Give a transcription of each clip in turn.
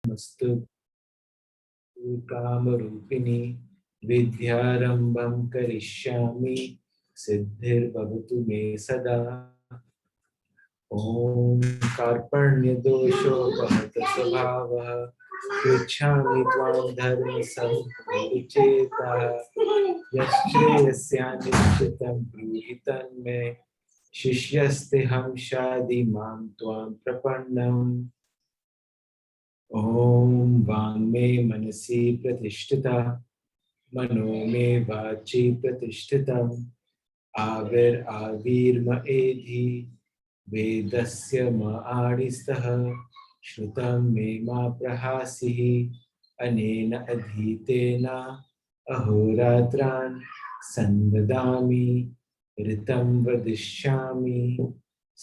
मस्तु कामरूपिणी विद्यारंभं करिष्यामि सिद्धिर्भवतु मे सदा। ओम कार्पण्यदोषोपहत स्वभावः पृच्छामि त्वां धर्म संचेतः यश्रेयस्यानिश्चितं ब्रूहि तन्मे शिष्यस्तेऽहं शाधि मां त्वां प्रपन्नम्। ओम वाङ्मे मनसि प्रतिष्ठिता मनो मे वाचि प्रतिष्ठितम् आविर्म एधि वेदस्य म आडिस्तः श्रुतं मे मा प्रहासिः अनेन अधीतेन अहोरात्रान् संददामि ऋतं वदिष्यामि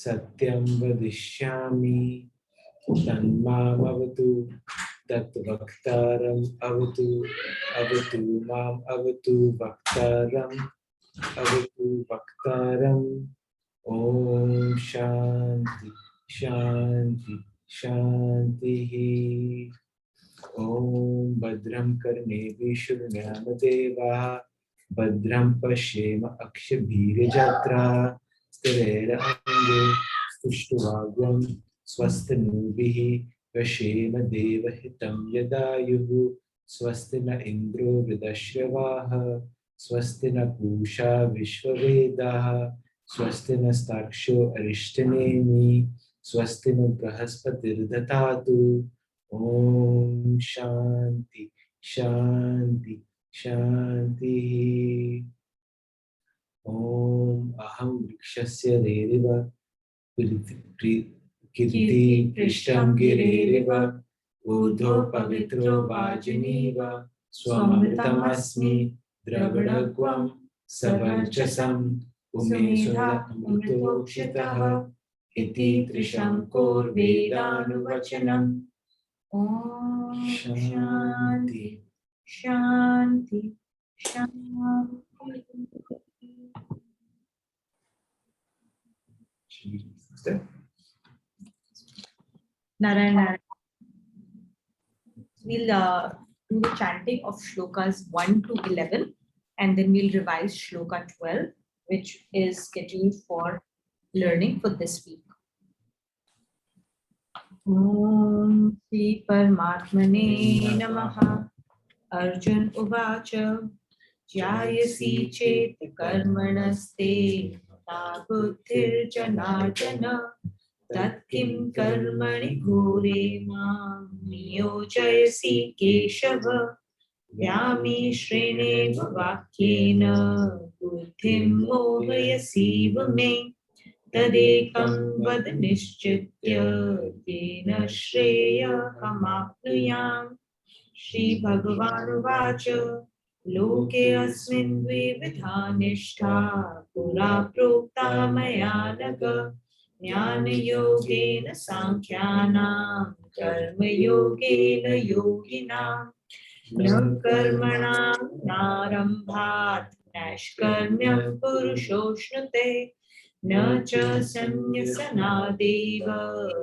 सत्यं वदिष्यामि तन्मामवतु तत्वक्तारम् अवतु अवतु माम् अवतु वक्तारम् अवतु वक्तारम्। ओम शांति शांति शांतिः। ओम भद्रं कर्णेभिः शृणुयाम देवाः भद्रं पश्येम अक्षभिर्यजत्राः स्थिरैरङ्गे स्तुष्ट्वाग्वं स्वस्तिनूभिः वशेम देवहितं यदायुः स्वस्ति न इन्द्रो वृद्धश्रवाः स्वस्ति न पूषा विश्ववेदाः स्वस्ति नस्ताक्षो अरिष्टनेमि स्वस्ति न बृहस्पतिर्दधातु। ओम शांति शांति शांति। ओम अहं वृक्षस्य रेरिव कीर्ति पृष्ठं गिरेरिव ऊर्ध्वो पवित्रो वाजिनीव स्वमृतमस्मि द्रविणग्वं सवर्चसम् उमेशोऽमृतोक्षितः इति त्रिशङ्कोर्वेदानुवचनम्। ओम शांति शांति शांति। Narayana. We'll do the chanting of shlokas 1 to 11 and then we'll revise shloka 12, which is scheduled for learning for this week. Om Shri Paramatmane Namaha. Arjun Uvacha Jayasi Chet Karmanaste Buddhir Janardana Tatkim Karmani Ghore Mam Niyojayasi Keshava Vyami Shrene Vakyena Buddhim Mohayasi Vame Tadekam Vad Nishchitya Yena Shreya Kamapnuyam. Shri Bhagavan Vacha Loke Asmin Dvividha Nishtha Pura Prokta Maya Naga Jnana Yogena Sankhyanam Karma Yogena Yoginam Na Karmanam Narambhat Nashkarmyam Purushoshnute Na Cha Sanyasana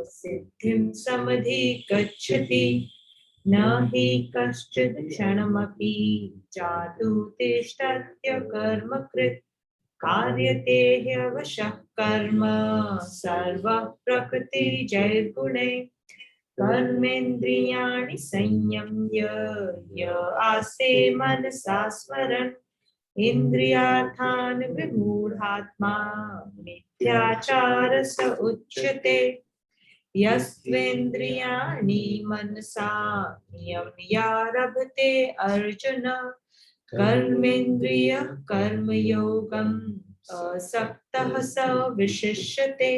Siddhim Samadhi Gacchati न हि कश्चित् क्षणमपि जातु तिष्ठत्य कर्मकृत् कार्यते ह्यवशः कर्म सर्वः प्रकृतिजैर्गुणे कर्मेन्द्रियाणि संयम्य य आस्ते मनसा स्मरन् इन्द्रियार्थान् विमूढात्मा मिथ्याचारः स उच्यते यस्त्वेन्द्रियाणि मनसा नियम्यारभते अर्जुन कर्मेन्द्रियः कर्मयोगम् असक्तः स विशिष्यते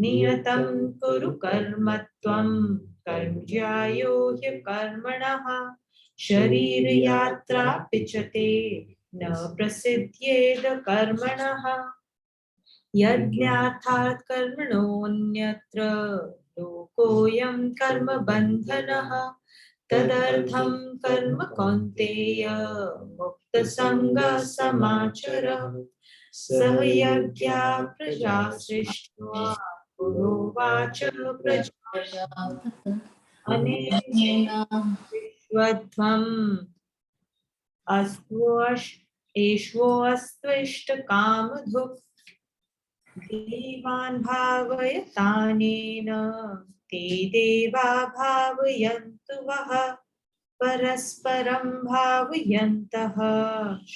नियतं कुरु कर्म त्वं कर्मज्यायो ह्यकर्मणः शरीरयात्रा पिचते न प्रसिद्ध्येद कर्मणः यज्ञार्थात् कर्मणोऽन्यत्र लोकोऽयं कर्मबन्धनः तदर्थं कर्म कौन्तेय मुक्तसङ्गः समाचर सह यज्ञा प्रजा सृष्ट्वा पुरोवाच प्रजा अनेन विश्वध्वम् एष्वोऽस्त्विष्टकामधुक् देवान् भावयतानेन ते देवा भावयन्तु वः परस्परं भावयन्तः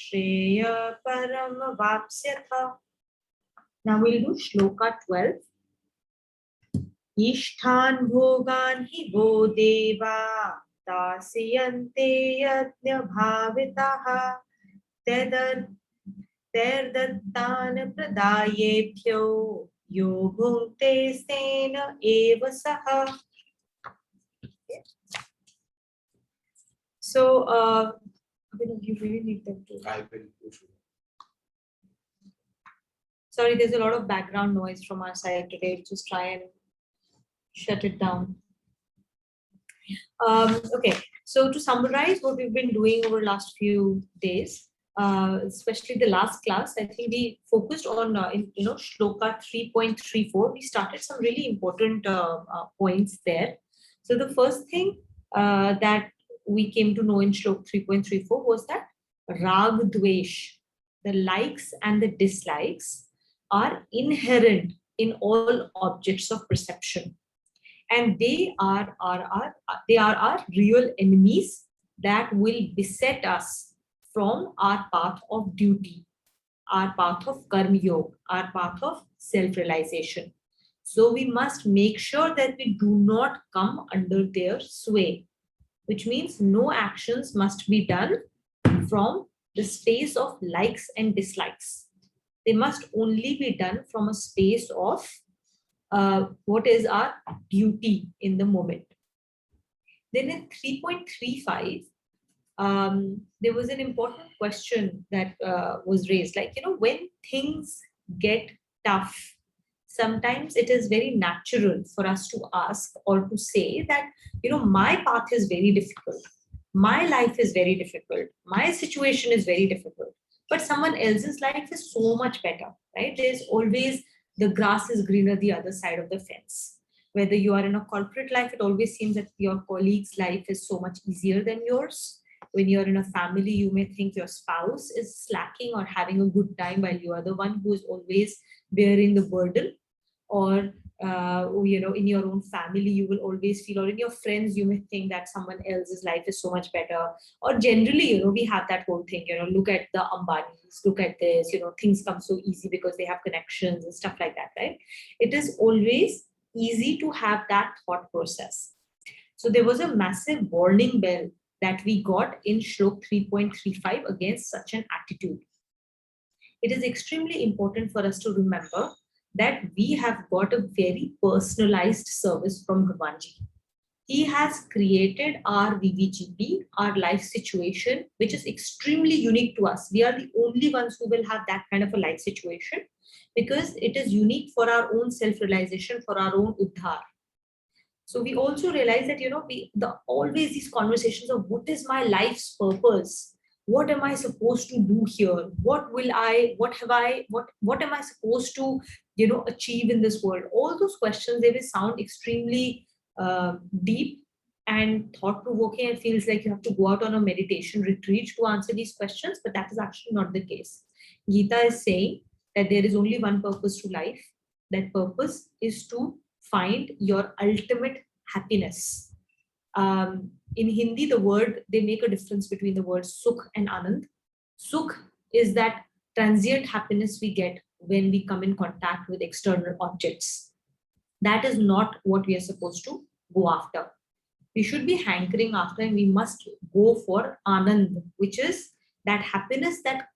श्रेय परम वाप्स्यथ. Now we'll do shloka 12. Ishtan bhogan hi vo deva दास्यन्ते यज्ञ भाविताः तैर्दत्तान् प्रदायेभ्यो यो भुङ्क्ते तेन एव सः. So, you really need them to. I will push. Sorry, there's a lot of background noise from our side today. Just try and shut it down. Okay, so to summarize what we've been doing over the last few days, especially the last class, I think we focused on shloka 3.34. We started some really important points there. So the first thing that we came to know in shloka 3.34 was that rag dvesh, the likes and the dislikes, are inherent in all objects of perception. And they are our real enemies that will beset us from our path of duty, our path of karma yoga, our path of self-realization. So we must make sure that we do not come under their sway, which means no actions must be done from the space of likes and dislikes. They must only be done from a space of what is our duty in the moment. Then in 3.35, there was an important question that was raised, like, when things get tough, sometimes it is very natural for us to ask or to say that, my path is very difficult, my life is very difficult, my situation is very difficult, but someone else's life is so much better, right? There's always the grass is greener the other side of the fence. Whether you are in a corporate life, it always seems that your colleague's life is so much easier than yours. When you're in a family, you may think your spouse is slacking or having a good time while you are the one who is always bearing the burden. Or in your own family, you will always feel, or in your friends, you may think that someone else's life is so much better. Or generally, we have that whole thing, look at the Ambanis, look at this, things come so easy because they have connections and stuff like that, right? It is always easy to have that thought process. So there was a massive warning bell that we got in Shlok 3.35 against such an attitude. It is extremely important for us to remember that we have got a very personalized service from Bhagwanji. He has created our VVGP, our life situation, which is extremely unique to us. We are the only ones who will have that kind of a life situation because it is unique for our own self-realization, for our own uddhar. So we also realize that, always these conversations of what is my life's purpose? What am I supposed to do here? What am I supposed to, achieve in this world? All those questions, they will sound extremely deep and thought-provoking, and feels like you have to go out on a meditation retreat to answer these questions, but that is actually not the case. Gita is saying that there is only one purpose to life. That purpose is to find your ultimate happiness. In Hindi, they make a difference between the words Sukh and Anand. Sukh is that transient happiness we get when we come in contact with external objects. That is not what we are supposed to go after. We should be hankering after, and we must go for Anand, which is that happiness that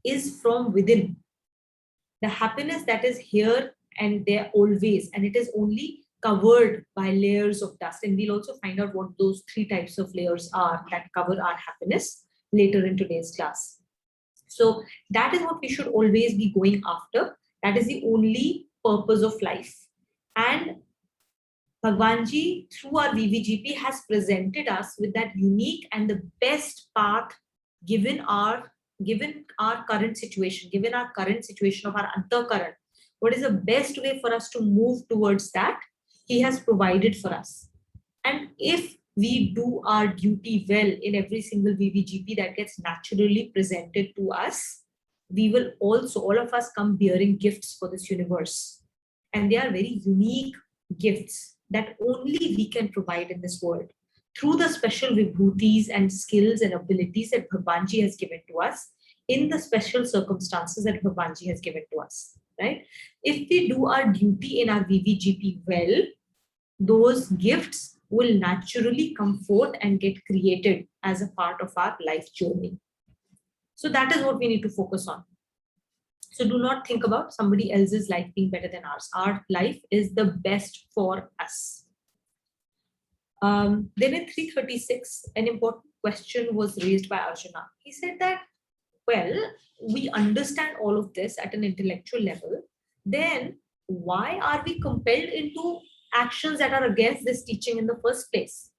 is from within. The happiness that is here and there always, and it is only covered by layers of dust. And we'll also find out what those 3 types of layers are that cover our happiness later in today's class. So that is what we should always be going after. That is the only purpose of life. And Bhagwanji, through our VVGP, has presented us with that unique and the best path given our current situation, given our current situation of our antakaran. What is the best way for us to move towards that? He has provided for us. And if we do our duty well in every single VVGP that gets naturally presented to us, we will also, all of us, come bearing gifts for this universe. And they are very unique gifts that only we can provide in this world through the special vibhutis and skills and abilities that Bhagwanji has given to us in the special circumstances that Bhagwanji has given to us, right? If we do our duty in our VVGP well, those gifts will naturally come forth and get created as a part of our life journey. So that is what we need to focus on. So do not think about somebody else's life being better than ours. Our life is the best for us. Then in 336, an important question was raised by Arjuna. He said that, well, we understand all of this at an intellectual level, then why are we compelled into actions that are against this teaching in the first place?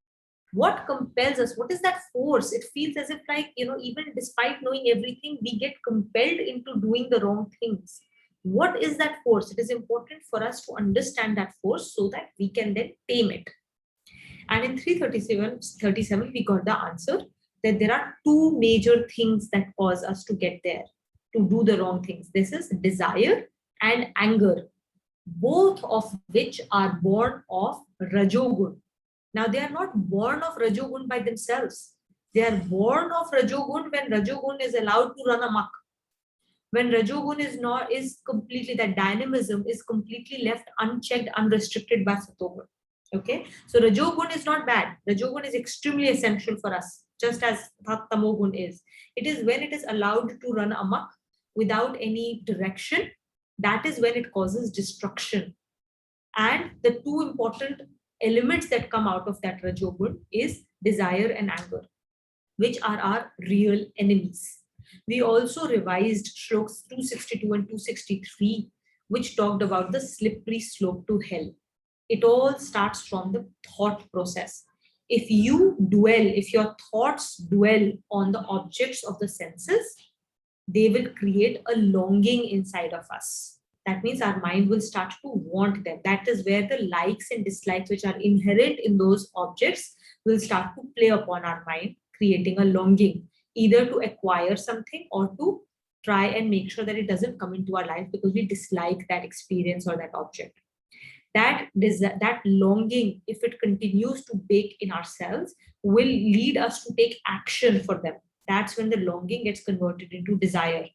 What compels us? What is that force? It feels as if, like, even despite knowing everything, we get compelled into doing the wrong things. What is that force? It is important for us to understand that force so that we can then tame it. And in 337, we got the answer that there are two major things that cause us to get there, to do the wrong things. This is desire and anger, both of which are born of Rajogun. Now, they are not born of Rajogun by themselves. They are born of Rajogun when Rajogun is allowed to run amok. When Rajogun is completely, that dynamism is completely left unchecked, unrestricted by Satogun. Okay, so Rajogun is not bad. Rajogun is extremely essential for us, just as Tamogun is. It is when it is allowed to run amok without any direction, that is when it causes destruction. And the two important elements that come out of that Rajogun is desire and anger, which are our real enemies. We also revised shlokas 262 and 263, which talked about the slippery slope to hell. It all starts from the thought process. If your thoughts dwell on the objects of the senses, they will create a longing inside of us. That means our mind will start to want them. That is where the likes and dislikes, which are inherent in those objects, will start to play upon our mind, creating a longing, either to acquire something or to try and make sure that it doesn't come into our life because we dislike that experience or that object. That longing, if it continues to bake in ourselves, will lead us to take action for them. That's when the longing gets converted into desire.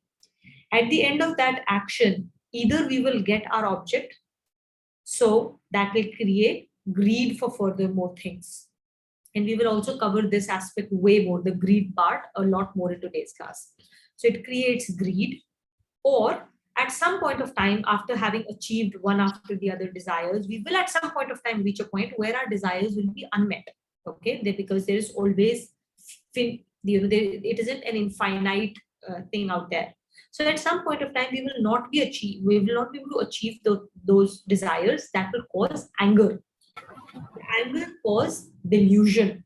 At the end of that action, either we will get our object, so that will create greed for further more things. And we will also cover this aspect way more, the greed part, a lot more in today's class. So it creates greed, or at some point of time, after having achieved one after the other desires, we will at some point of time reach a point where our desires will be unmet. Okay, because there is always, it isn't an infinite thing out there. So at some point of time, we will not be able to achieve those desires. That will cause anger. Anger cause delusion.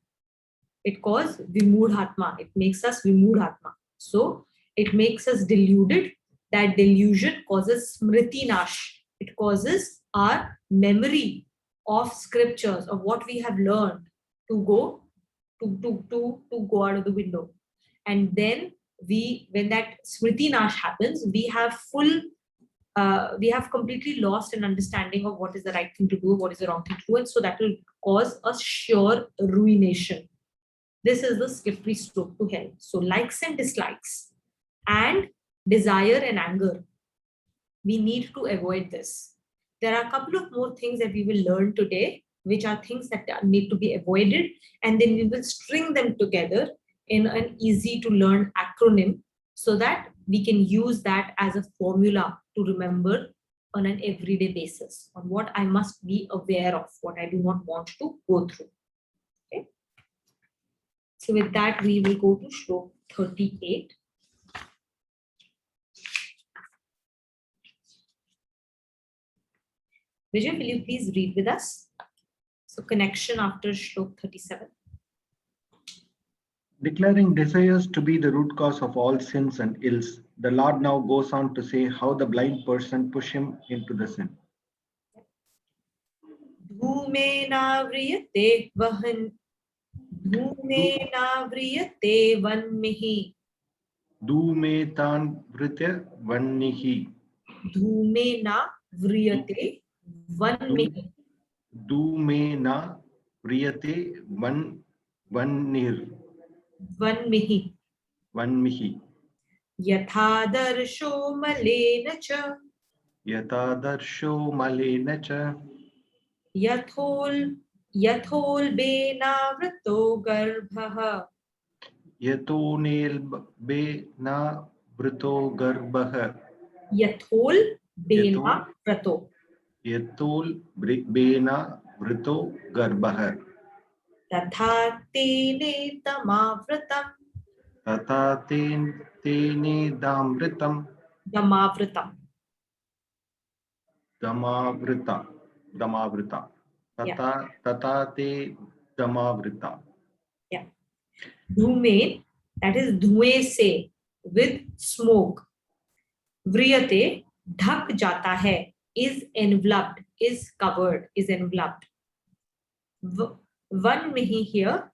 It causes vimudhatma. It makes us vimudhatma. So it makes us deluded. That delusion causes smriti nash. It causes our memory of scriptures, of what we have learned, to go out of the window. And then when that smriti nash happens, we have completely lost an understanding of what is the right thing to do, what is the wrong thing to do, and so that will cause a sure ruination. This is the slippery slope to hell. So likes and dislikes and desire and anger, we need to avoid this. There are a couple of more things that we will learn today, which are things that need to be avoided, and then we will string them together in an easy to learn acronym so that we can use that as a formula to remember on an everyday basis on what I must be aware of, what I do not want to go through. Okay. So with that, we will go to shloka 38. Vijay, will you please read with us? So connection after shloka 37. Declaring desires to be the root cause of all sins and ills, the Lord now goes on to say how the blind person pushed him into the sin. धूमेनाव्रियते वह्निः Dhumetan vritya vannihi. धूमेनाव्रियते वह्निः Dhumena vriyate vannir. Vanmihi. यथादर्शो मलेन च Yatadarsho malena cha. यथोल्बेनावृतो गर्भः Yatonel be na vrito garbah. यथोल्बेनावृतो Yatol bena vrito garbah. तथा तेने तमावृतम् Tata tene damritam. दमावृतम् Damavrita. Tata te damavrita. धूमेन, that is धुएं से, with smoke, व्रियते ढक जाता है, is enveloped, is covered, is enveloped. वन्मिहि here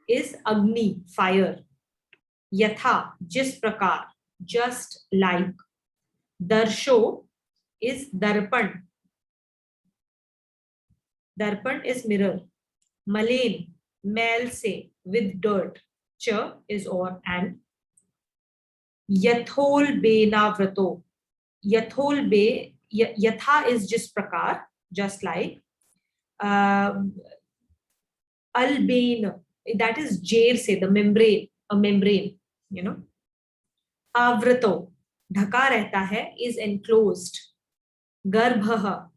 is agni, fire. यथा, जिस प्रकार, just like. दर्शो is darpan. Darpan is mirror. Malen, मैल से, with dirt. Ch is or and. यथोल्बेनावृतो. यथोल्बे, यथा is जिस प्रकार, just like. Albane, that is jair से, the membrane, a membrane, you know. Avrato, ढका रहता है, is enclosed. Garbha,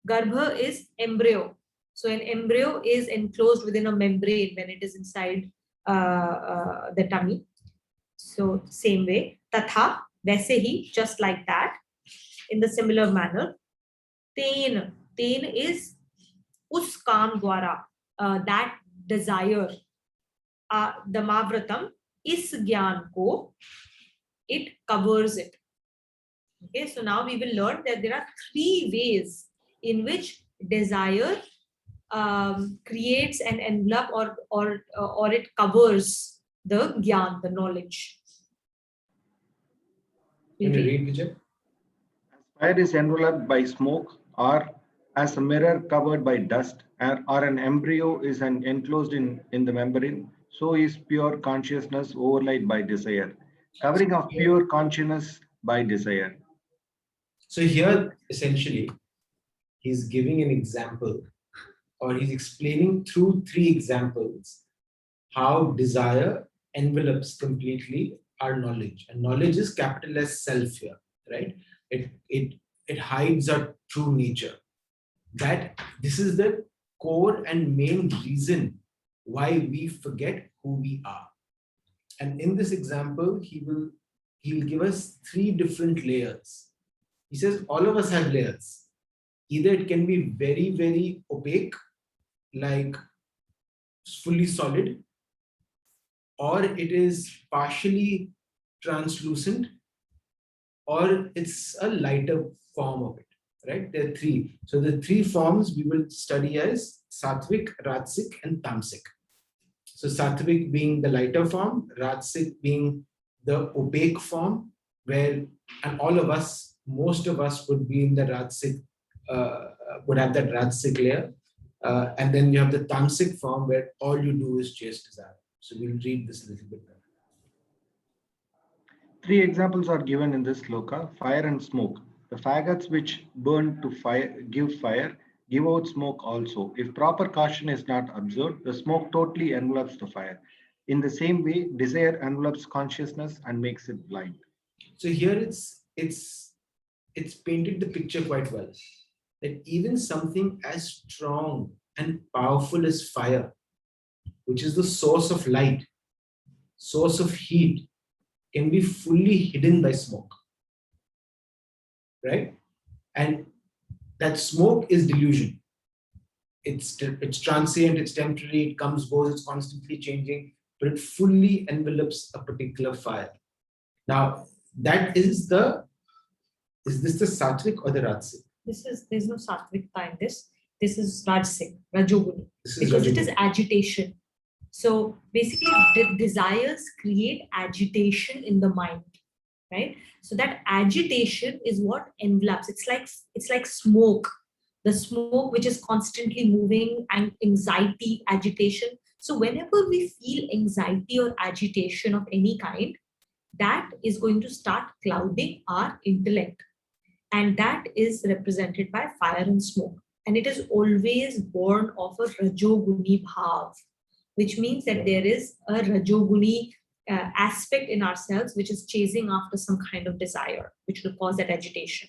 garbha is embryo. So an embryo is enclosed within a membrane when it is inside the tummy. So same way. Tatha, वैसे ही, just like that. In the similar manner. Ten, ten is उस काम द्वारा, that desire. Damavratam, इस ज्ञान को, it covers it. Okay, so now we will learn that there are 3 ways in which desire creates an envelope or it covers the gyan, the knowledge. Can you read, Vijay? Fire is enveloped by smoke, or as a mirror covered by dust, or an embryo is enclosed in the membrane, so is pure consciousness overlaid by desire. Covering of pure consciousness by desire. So here, essentially, he's giving an example, or he's explaining through 3 examples how desire envelops completely our knowledge. And knowledge is capital S self here, right? It hides our true nature. That this is the core and main reason why we forget who we are. And in this example, he'll give us 3 different layers. He says all of us have layers. Either it can be very, very opaque, like fully solid, or it is partially translucent, or it's a lighter form of it, right? There are 3. So the 3 forms we will study as Sattvic, Rajasic, and Tamasic. So Sattvic being the lighter form, Rajasic being the opaque form, where, and all of us, most of us would be in the Rajasic, would have that Rajasic layer. And then you have the Tamasic form where all you do is chase desire. So we'll read this a little bit better. 3 examples are given in this shloka: fire and smoke. The faggots which burn to give fire give out smoke also. If proper caution is not observed, the smoke totally envelops the fire. In the same way, desire envelops consciousness and makes it blind. So here it's painted the picture quite well. That even something as strong and powerful as fire, which is the source of light, source of heat, can be fully hidden by smoke, right? And that smoke is delusion. It's transient, it's temporary, it comes, goes, it's constantly changing, but it fully envelopes a particular fire. Now, that is this the Sattvic or the Rajasic? There's no Sattvika in this. This is Rajasic, Rajoguni, This is because it is Rajoguni. agitation. So basically, desires create agitation in the mind, right? So that agitation is what envelops. It's like smoke, the smoke which is constantly moving, and anxiety, agitation. So whenever we feel anxiety or agitation of any kind, that is going to start clouding our intellect, and that is represented by fire and smoke. And it is always born of a Rajoguni bhav, which means that there is a Rajoguni aspect in ourselves which is chasing after some kind of desire, which will cause that agitation.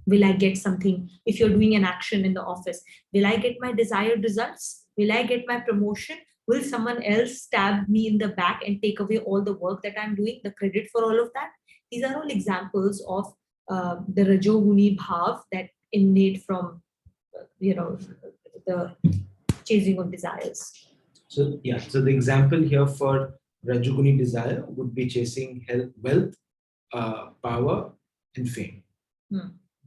Will I get something? If you're doing an action in the office, will I get my desired results? Will I get my promotion? Will someone else stab me in the back and take away all the work that I'm doing, the credit for all of that? These are all examples of the Rajoguni bhav that emanate from, the chasing of desires. So yeah, so the example here for Rajoguni desire would be chasing health, wealth, power, and fame.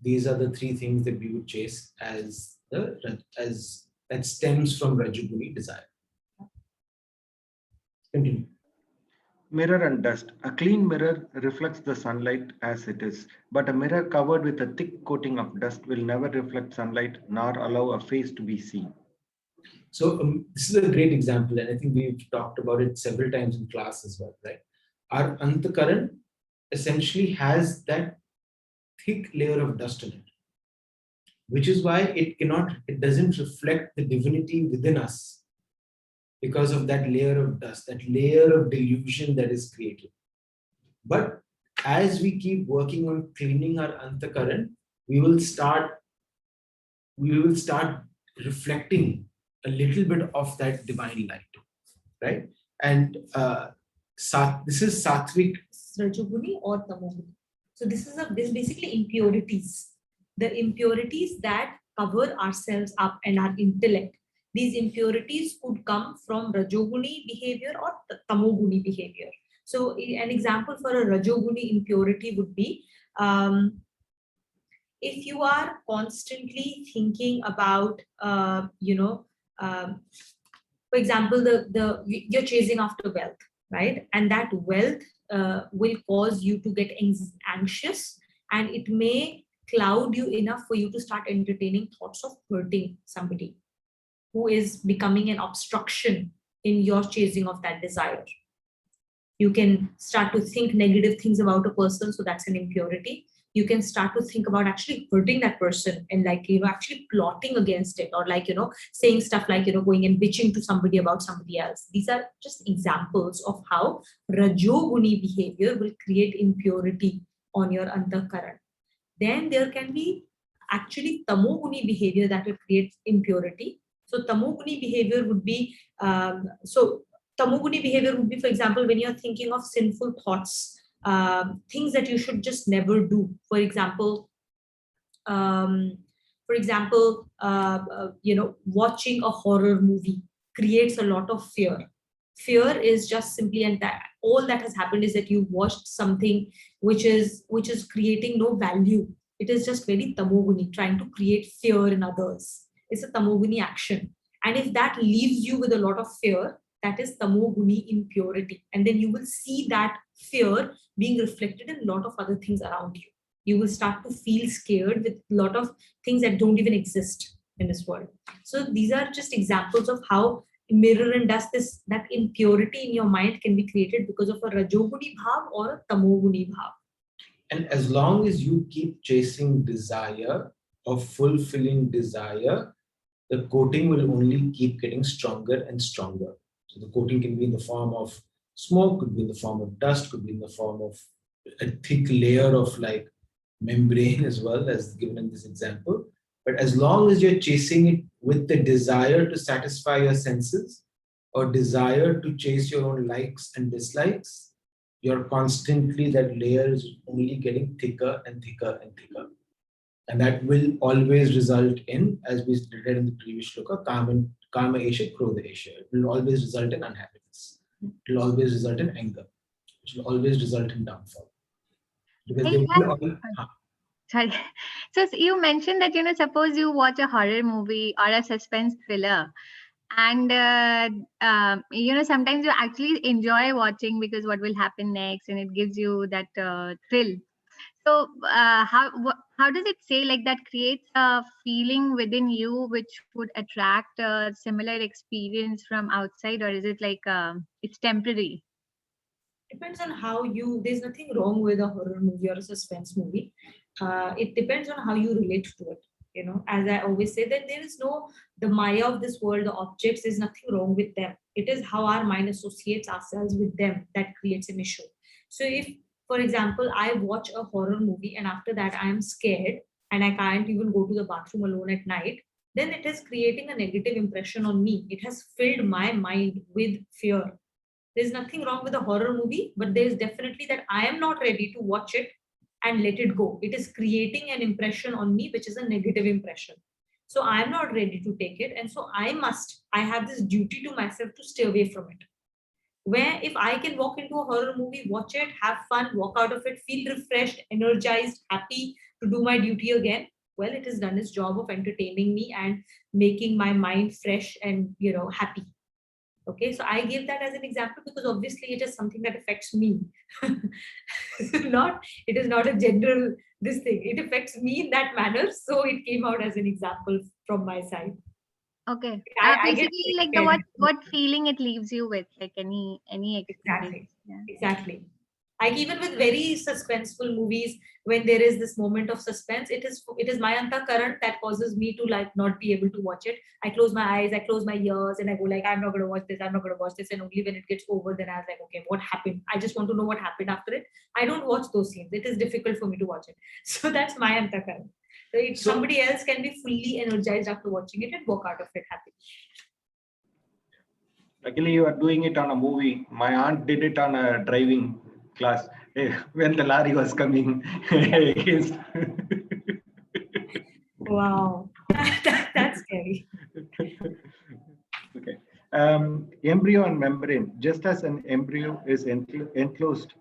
These are the three things that we would chase as that stems from Rajoguni desire. Continue. Mirror and dust. A clean mirror reflects the sunlight as it is, but a mirror covered with a thick coating of dust will never reflect sunlight nor allow a face to be seen. So this is a great example, and I think we've talked about it several times in class as well, right? Our antakaran essentially has that thick layer of dust in it, which is why it doesn't reflect the divinity within us because of that layer of dust, that layer of delusion that is created. But as we keep working on cleaning our antakaran, we will start reflecting a little bit of that divine light, right? And this is sattvic, Rajoguni or Tamoguni. So this is basically impurities. The impurities that cover ourselves up and our intellect. These impurities could come from Rajoguni behavior or Tamoguni behavior. So an example for a Rajoguni impurity would be if you are constantly thinking about, for example, you're chasing after wealth, right? And that wealth will cause you to get anxious, and it may cloud you enough for you to start entertaining thoughts of hurting somebody who is becoming an obstruction in your chasing of that desire. You can start to think negative things about a person, so that's an impurity. You can start to think about actually hurting that person and actually plotting against it, or saying stuff like, going and bitching to somebody about somebody else. These are just examples of how Rajoguni behavior will create impurity on your antakaran. Then there can be actually Tamoguni behavior that will create impurity. So Tamoguni behavior would be, Tamoguni behavior would be, for example, when you're thinking of sinful thoughts, things that you should just never do. For example, watching a horror movie creates a lot of fear. Fear is just simply, and that all that has happened is that you watched something which is creating no value. It is just very Tamoguni, trying to create fear in others. It's a Tamoguni action. And if that leaves you with a lot of fear, that is Tamoguni impurity. And then you will see that fear being reflected in a lot of other things around you. You will start to feel scared with a lot of things that don't even exist in this world. So these are just examples of how mirror and dust, that impurity in your mind can be created because of a Rajoguni bhav or a Tamoguni bhav. And as long as you keep chasing desire or fulfilling desire, the coating will only keep getting stronger and stronger. So the coating can be in the form of smoke, could be in the form of dust, could be in the form of a thick layer of like membrane as well, as given in this example. But as long as you're chasing it with the desire to satisfy your senses or desire to chase your own likes and dislikes, you're constantly, that layer is only getting thicker and thicker and thicker. And that will always result in, as we read in the previous shloka, Kama Esha, Krodha Esha. It will always result in unhappiness. It will always result in anger. It will always result in downfall. Because they will Sorry. So you mentioned that, suppose you watch a horror movie or a suspense thriller, and sometimes you actually enjoy watching because what will happen next, and it gives you that thrill. So how does it say, like, that creates a feeling within you which would attract a similar experience from outside, or is it like it's temporary? Depends on how you. There's nothing wrong with a horror movie or a suspense movie. It depends on how you relate to it. As I always say, that there is no the Maya of this world, the objects. There's nothing wrong with them. It is how our mind associates ourselves with them that creates an issue. So if, for example, I watch a horror movie and after that I am scared and I can't even go to the bathroom alone at night, then it is creating a negative impression on me. It has filled my mind with fear. There's nothing wrong with a horror movie, but there's definitely that I am not ready to watch it and let it go. It is creating an impression on me, which is a negative impression. So I am not ready to take it. And so I have this duty to myself to stay away from it. Where if I can walk into a horror movie, watch it, have fun, walk out of it, feel refreshed, energized, happy to do my duty again, well, it has done its job of entertaining me and making my mind fresh and happy. Okay, so I give that as an example because obviously it is something that affects me. Not it is not a general this thing. It affects me in that manner. So it came out as an example from my side. Okay. I get Basically, like the scared. what feeling it leaves you with, like any experience. Exactly. Yeah. Exactly. Like even with very suspenseful movies, when there is this moment of suspense, it is my antakaran that causes me to like not be able to watch it. I close my eyes, I close my ears, and I go like, I'm not gonna watch this, I'm not gonna watch this. And only when it gets over, then I was like, okay, what happened? I just want to know what happened after it. I don't watch those scenes. It is difficult for me to watch it. So that's my antakaran. So if So- somebody else can be fully energized after watching it and walk out of it happy. Luckily, you are doing it on a movie. My aunt did it on a driving class. When the lorry was coming, against. Wow. That's scary. Okay. Embryo and membrane. Just as an embryo is enclosed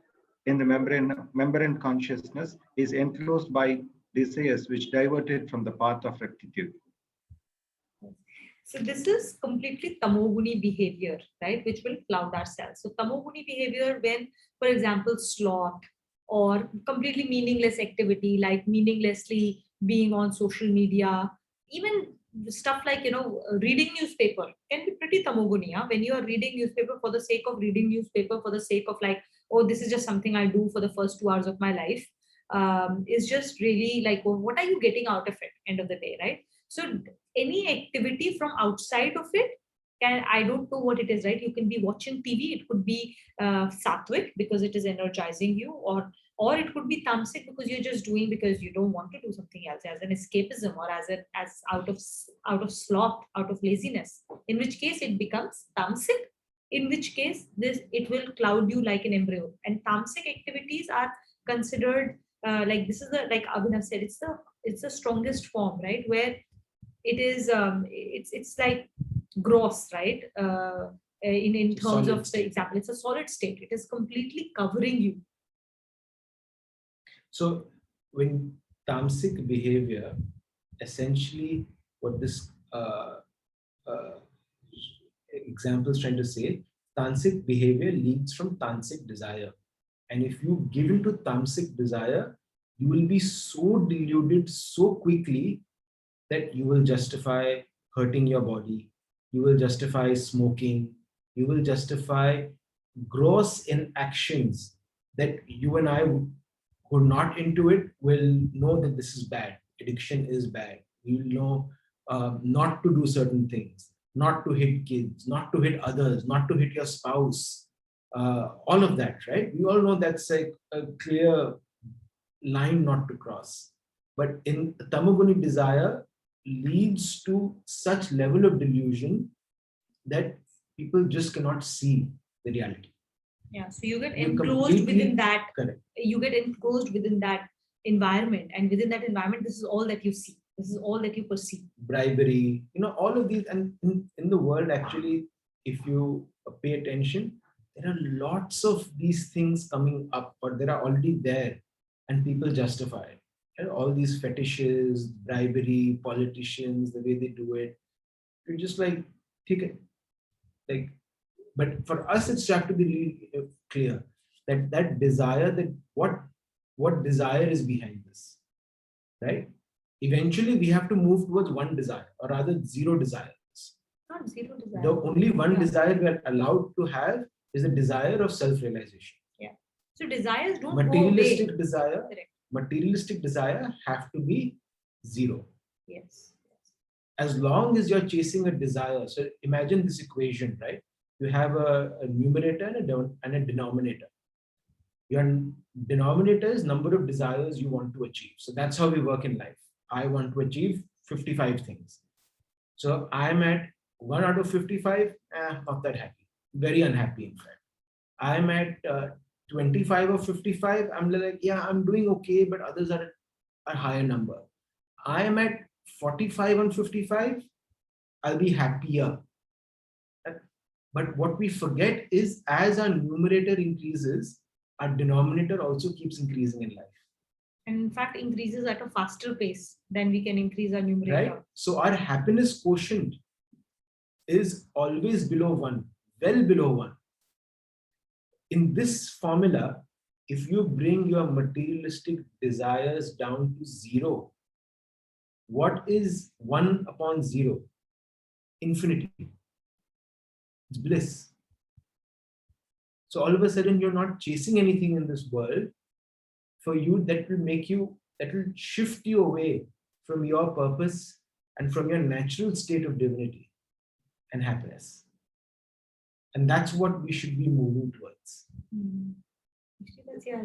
in the membrane consciousness is enclosed by desires which divert it from the path of rectitude. So this is completely tamoguni behavior, right? Which will cloud ourselves. So tamoguni behavior when, for example, sloth or completely meaningless activity like meaninglessly being on social media, even stuff like reading newspaper can be pretty tamoguni. Huh? When you are reading newspaper for the sake of reading newspaper, for the sake of like, oh, this is just something I do for the first 2 hours of my life, is just really like, well, what are you getting out of it? End of the day, right? So any activity from outside of it can, I don't know what it is, right? You can be watching TV, it could be sattvic because it is energizing you, or it could be tamasic because you're just doing because you don't want to do something else as an escapism or as out of sloth, out of laziness, in which case it becomes tamasic, in which case this it will cloud you like an embryo. And tamasic activities are considered like, this is the, like Abhinav said, it's the strongest form, right? Where it is it's like gross, right? In terms Solid of the state. example, it's a solid state. It is completely covering you. So when tamasic behavior, essentially what this uh, example is trying to say, tamasic behavior leads from tamasic desire. And if you give into tamasic desire, you will be so deluded so quickly that you will justify hurting your body, you will justify smoking, you will justify gross inactions that you and I who are not into it will know that this is bad. Addiction is bad. We will know not to do certain things, not to hit kids, not to hit others, not to hit your spouse. All of that, right? We all know that's like a clear line not to cross. But in tamoguni desire leads to such level of delusion that people just cannot see the reality. Yeah, so you get You enclosed completely- within that. Correct. You get enclosed within that environment, and within that environment, this is all that you see. This is all that you perceive. Bribery, all of these. And in the world, actually, if you pay attention, there are lots of these things coming up, or there are already there, and people justify it. And all these fetishes, bribery, politicians, the way they do it, you're just like, take it. Like, but for us, it's have to be really clear that that desire, that what desire is behind this, right? Eventually, we have to move towards one desire, or rather, zero desires. Not zero desire. The only one Yeah. desire we are allowed to have is the desire of self-realization. So desires don't Materialistic go away. desire, Correct. materialistic desire have to be zero. Yes. As long as you're chasing a desire. So imagine this equation, right? You have a numerator and a denominator. Your denominator is number of desires you want to achieve. So that's how we work in life. I want to achieve 55 things. So I'm at 1 out of 55, not that happy. Very unhappy, in fact. I'm at 25 or 55. I'm like, yeah, I'm doing okay, but others are at a higher number. I am at 45 on 55. I'll be happier. But what we forget is as our numerator increases, our denominator also keeps increasing in life. And in fact, increases at a faster pace than we can increase our numerator. Right? So our happiness quotient is always below 1, well below 1. In this formula, if you bring your materialistic desires down to 0, what is 1 upon 0? Infinity. It's bliss. So all of a sudden, you're not chasing anything in this world. For you, that will shift you away from your purpose and from your natural state of divinity and happiness. And that's what we should be moving towards.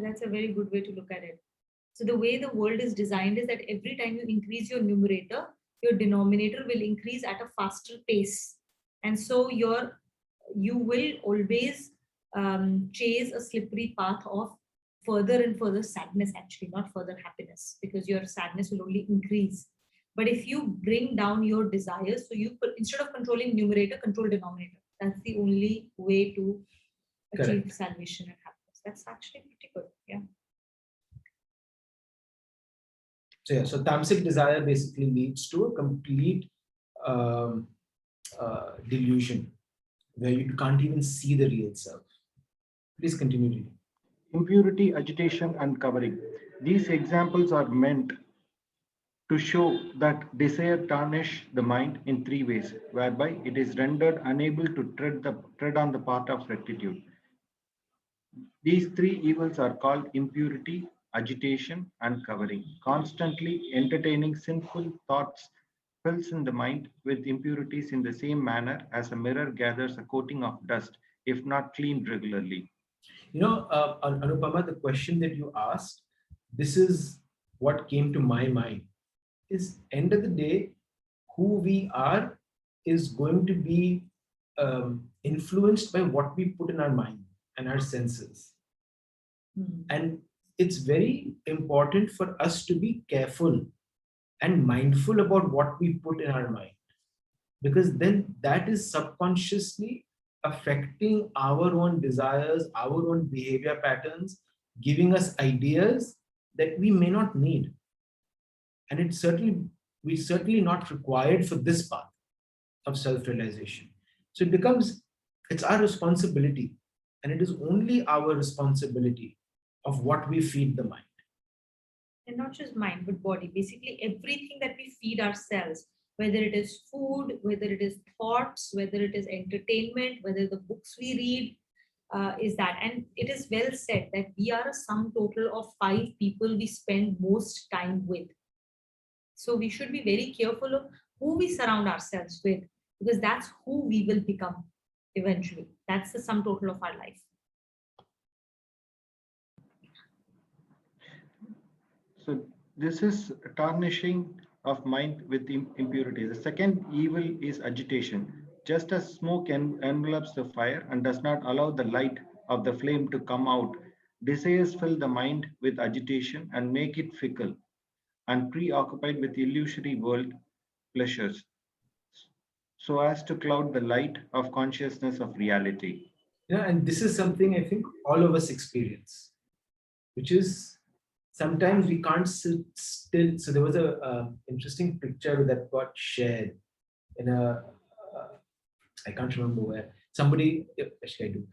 That's a very good way to look at it. So the way the world is designed is that every time you increase your numerator, your denominator will increase at a faster pace. And so you will always chase a slippery path of further and further sadness, actually, not further happiness, because your sadness will only increase. But if you bring down your desires, so instead of controlling numerator, control denominator. That's the only way to achieve salvation and happiness. That's actually pretty good. Yeah. So tamasic desire basically leads to a complete delusion where you can't even see the real self. Please continue reading. Impurity, agitation, and covering. These examples are meant to show that desire tarnish the mind in 3 ways, whereby it is rendered unable to tread on the path of rectitude. These 3 evils are called impurity, agitation, and covering. Constantly entertaining sinful thoughts fills in the mind with impurities in the same manner as a mirror gathers a coating of dust if not cleaned regularly. Anupama, the question that you asked, this is what came to my mind. Is end of the day, who we are is going to be influenced by what we put in our mind and our senses. And it's very important for us to be careful and mindful about what we put in our mind, because then that is subconsciously affecting our own desires, our own behavior patterns, giving us ideas that we may not need. And we're certainly not required for this path of self-realization. So it's our responsibility, and it is only our responsibility of what we feed the mind. And not just mind, but body. Basically, everything that we feed ourselves, whether it is food, whether it is thoughts, whether it is entertainment, whether the books we read, is that. And it is well said that we are a sum total of 5 people we spend most time with. So we should be very careful of who we surround ourselves with, because that's who we will become eventually. That's the sum total of our life. So this is tarnishing of mind with impurity. The second evil is agitation. Just as smoke envelops the fire and does not allow the light of the flame to come out, desires fill the mind with agitation and make it fickle and preoccupied with illusory world pleasures, so as to cloud the light of consciousness of reality. And this is something I think all of us experience, which is sometimes we can't sit still. So there was a interesting picture that got shared in a, I can't remember where. Somebody, actually I do.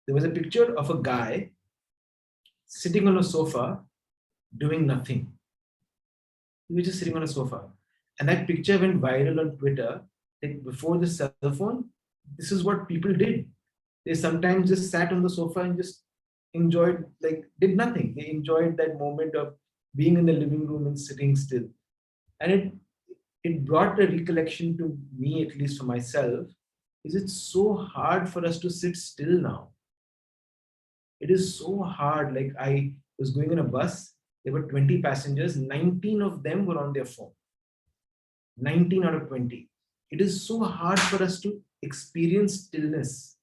There was a picture of a guy sitting on a sofa doing nothing. He was just sitting on a sofa. And that picture went viral on Twitter. Like before the cell phone, this is what people did. They sometimes just sat on the sofa and just enjoyed, like, did nothing. They enjoyed that moment of being in the living room and sitting still. And it brought a recollection to me, at least for myself, is it's so hard for us to sit still now. It is so hard. Like I was going in a bus, there were 20 passengers, 19 of them were on their phone. 19 out of 20. It is so hard for us to experience stillness.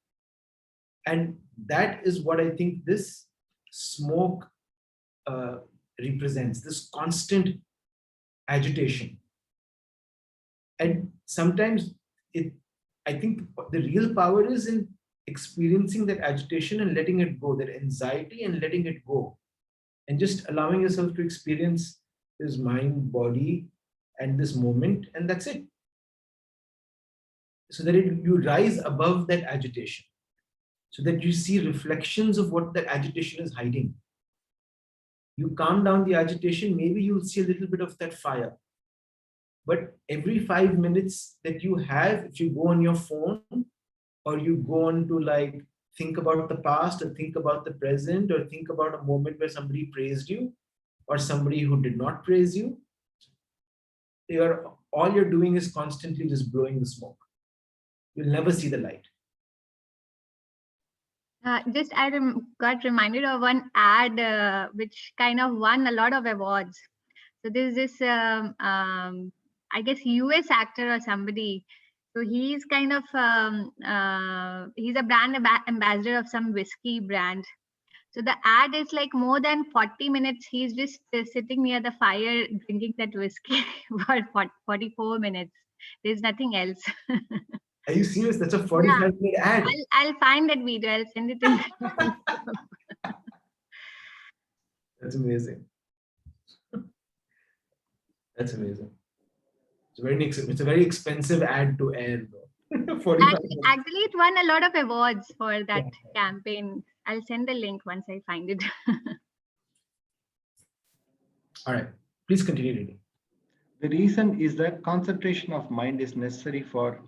And that is what I think this smoke represents, this constant agitation. And sometimes I think the real power is in experiencing that agitation and letting it go, that anxiety and letting it go. And just allowing yourself to experience this mind, body, and this moment, and that's it. So that you rise above that agitation, so that you see reflections of what that agitation is hiding. You calm down the agitation, maybe you'll see a little bit of that fire. But every 5 minutes that you have, if you go on your phone, or you go on to like think about the past, or think about the present, or think about a moment where somebody praised you, or somebody who did not praise you, all you're doing is constantly just blowing the smoke. You'll never see the light. Just I got reminded of one ad which kind of won a lot of awards. So there's this, I guess, US actor or somebody. So he's kind of, he's a brand ambassador of some whiskey brand. So the ad is like more than 40 minutes. He's just sitting near the fire drinking that whiskey for 44 minutes. There's nothing else. Are you serious? That's a 45-minute ad. I'll find that video. I'll send it in. That's amazing. That's amazing. It's a very expensive ad to air, though. 45 minutes. Actually, it won a lot of awards for that campaign. I'll send the link once I find it. All right, please continue reading. The reason is that concentration of mind is necessary for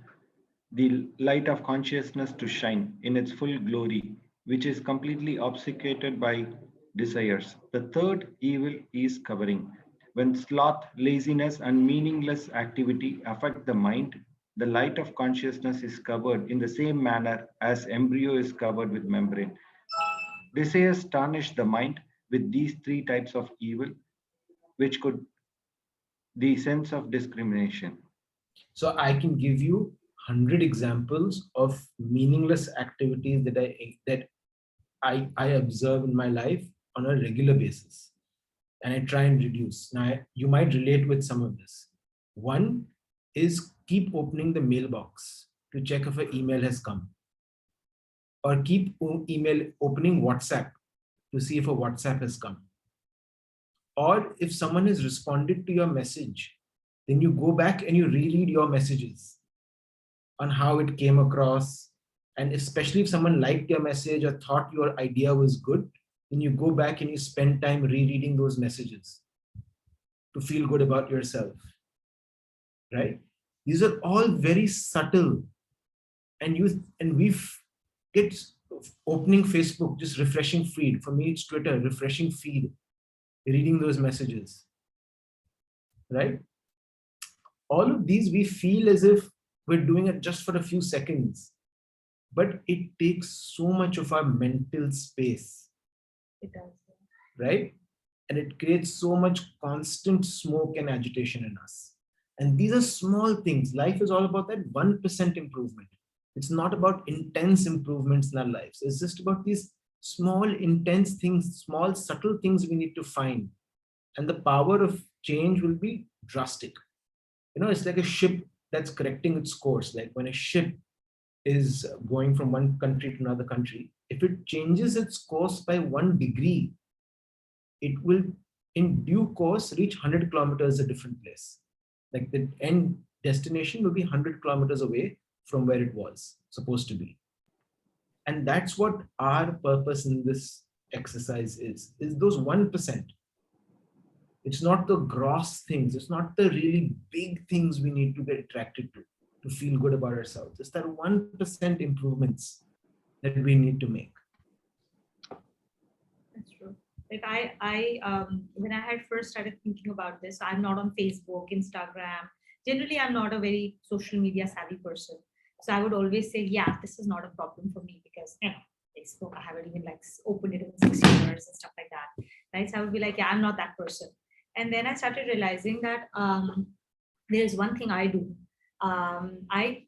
the light of consciousness to shine in its full glory, which is completely obfuscated by desires. The third evil is covering. When sloth, laziness, and meaningless activity affect the mind, the light of consciousness is covered in the same manner as embryo is covered with membrane. Desires tarnish the mind with these three types of evil, which could the sense of discrimination. So I can give you 100 examples of meaningless activities that I observe in my life on a regular basis, and I try and reduce. Now, you might relate with some of this. One is keep opening the mailbox to check if an email has come, or keep opening WhatsApp to see if a WhatsApp has come. Or if someone has responded to your message, then you go back and you reread your messages on how it came across. And especially if someone liked your message or thought your idea was good, then you go back and you spend time rereading those messages to feel good about yourself, right? These are all very subtle. And we get opening Facebook, just refreshing feed. For me, it's Twitter, refreshing feed, reading those messages, right? All of these, we feel as if we're doing it just for a few seconds, but it takes so much of our mental space. It does. Right? And it creates so much constant smoke and agitation in us. And these are small things. Life is all about that 1% improvement. It's not about intense improvements in our lives. It's just about these small, intense things, small, subtle things we need to find. And the power of change will be drastic. You know, it's like a ship that's correcting its course. Like when a ship is going from one country to another country, if it changes its course by 1 degree, it will in due course reach 100 kilometers a different place. Like the end destination will be 100 kilometers away from where it was supposed to be. And that's what our purpose in this exercise is those 1%. It's not the gross things. It's not the really big things we need to get attracted to feel good about ourselves. It's that 1% improvements that we need to make. That's true. Like when I had first started thinking about this, I'm not on Facebook, Instagram. Generally, I'm not a very social media savvy person. So I would always say, yeah, this is not a problem for me because, Facebook, I haven't even like opened it in 6 years and stuff like that. Right. So I would be like, yeah, I'm not that person. And then I started realizing that there's one thing I do. I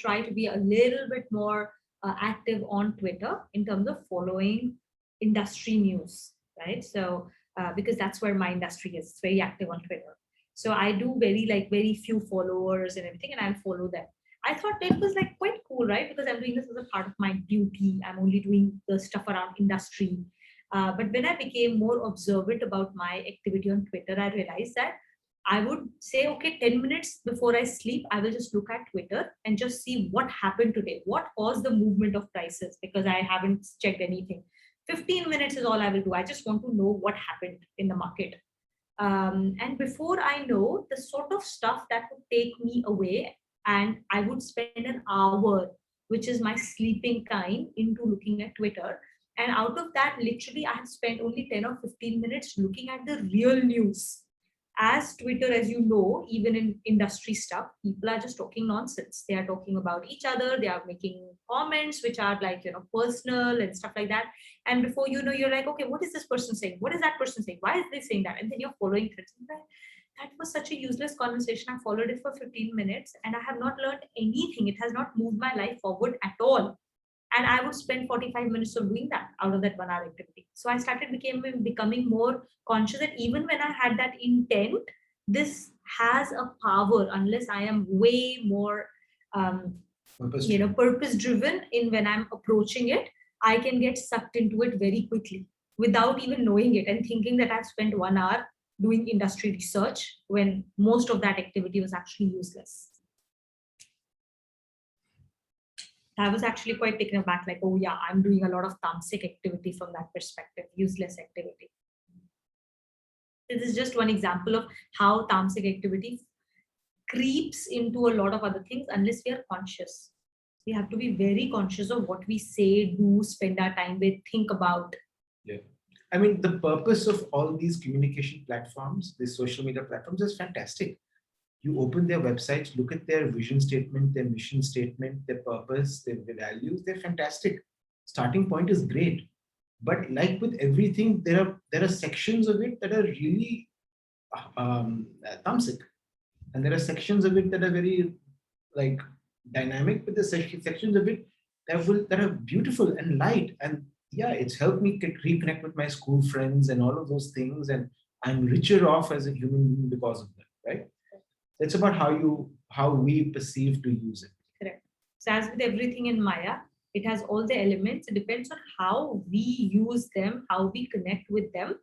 try to be a little bit more active on Twitter in terms of following industry news, right? So because that's where my industry is, it's very active on Twitter. So I do very few followers and everything, and I'll follow them. I thought it was like quite cool, right? Because I'm doing this as a part of my duty. I'm only doing the stuff around industry. But when I became more observant about my activity on Twitter, I realized that I would say, okay, 10 minutes before I sleep, I will just look at Twitter and just see what happened today, what caused the movement of prices, because I haven't checked anything. 15 minutes is all I will do. I just want to know what happened in the market. And before I know, the sort of stuff that would take me away, and I would spend an hour, which is my sleeping time, into looking at Twitter. And out of that, literally, I have spent only 10 or 15 minutes looking at the real news. As Twitter, as you know, even in industry stuff, people are just talking nonsense. They are talking about each other. They are making comments which are like, personal and stuff like that. And before you know, you're like, okay, what is this person saying? What is that person saying? Why is they saying that? And then you're following threads. That was such a useless conversation. I followed it for 15 minutes and I have not learned anything. It has not moved my life forward at all. And I would spend 45 minutes of doing that out of that 1 hour activity. So I started becoming more conscious that even when I had that intent, this has a power unless I am way more purpose driven in when I'm approaching it. I can get sucked into it very quickly without even knowing it and thinking that I've spent 1 hour doing industry research when most of that activity was actually useless. I was actually quite taken aback, like, oh yeah, I'm doing a lot of tamasic activity from that perspective, useless activity. This is just one example of how tamasic activity creeps into a lot of other things unless we are conscious. We have to be very conscious of what we say, do, spend our time with, think about. Yeah. I mean, the purpose of all these communication platforms, these social media platforms, is fantastic. You open their websites, look at their vision statement, their mission statement, their purpose, their values, they're fantastic. Starting point is great. But like with everything, there are sections of it that are really tamasic. And there are sections of it that are very like dynamic, but the sections of it that are beautiful and light. And yeah, it's helped me reconnect with my school friends and all of those things. And I'm richer off as a human being because of that, right? It's about how we perceive to use it. Correct. So as with everything in Maya, it has all the elements. It depends on how we use them, how we connect with them.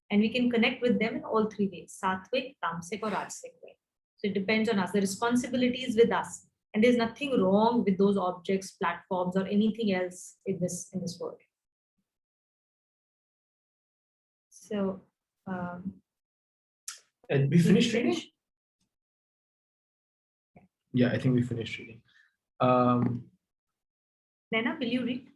And we can connect with them in all three ways: sattvic, tamasic, or rajasic way. So it depends on us. The responsibility is with us. And there's nothing wrong with those objects, platforms, or anything else in this world. So we finished reading? Yeah, I think we finished reading. Nana, will you read?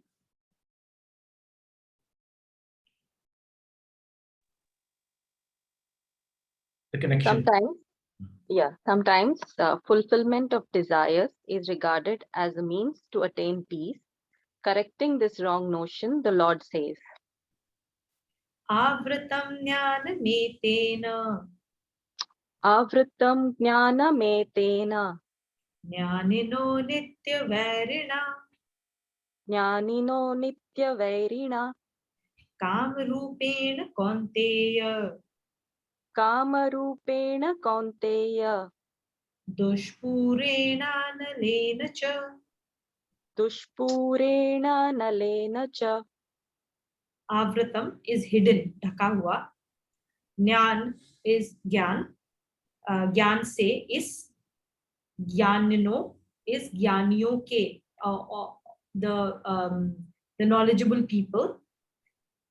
The connection. Sometimes fulfillment of desires is regarded as a means to attain peace. Correcting this wrong notion, the Lord says, Avritam jnanametena Avritam jnanametena jnanino nityavarina jnanino nityavarina kamarupena kaunteya kamarupena kaunteya dushpurena nalena cha dushpurena nalena cha. Avratam is hidden, ढका हुआ. Jnana is ज्ञान. ज्ञान से is ज्ञानिनो is ज्ञानियों के, the knowledgeable people.